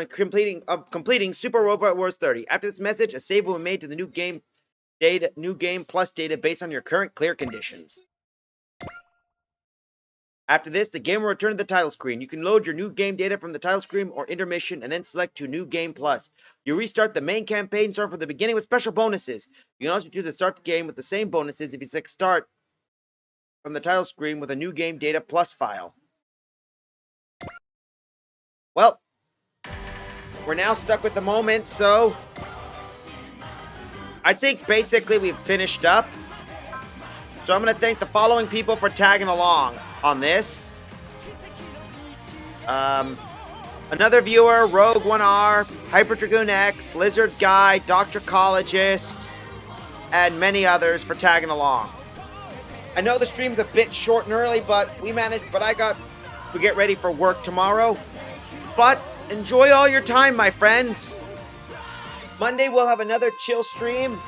on completing Super Robot Wars 30. After this message, a save will be made to the new game plus data based on your current clear conditions. After this, the game will return to the title screen. You can load your new game data from the title screen or intermission and then select to New Game Plus. You restart the main campaign, start from the beginning with special bonuses. You can also choose to start the game with the same bonuses if you select Start from the title screen with a New Game Data Plus file. Well, we're now stuck with the moment, so I think basically we've finished up. So I'm going to thank the following people for tagging along on this. Another viewer, Rogue 1R, Hyper Dragoon X, Lizard Guy, Dr. Collegist, and many others for tagging along. I know the stream's a bit short and early, but we get ready for work tomorrow. But enjoy all your time, my friends. Monday we'll have another chill stream,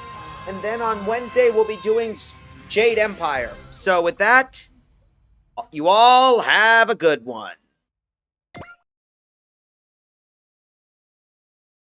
and then on Wednesday we'll be doing Jade Empire. So with that, you all have a good one.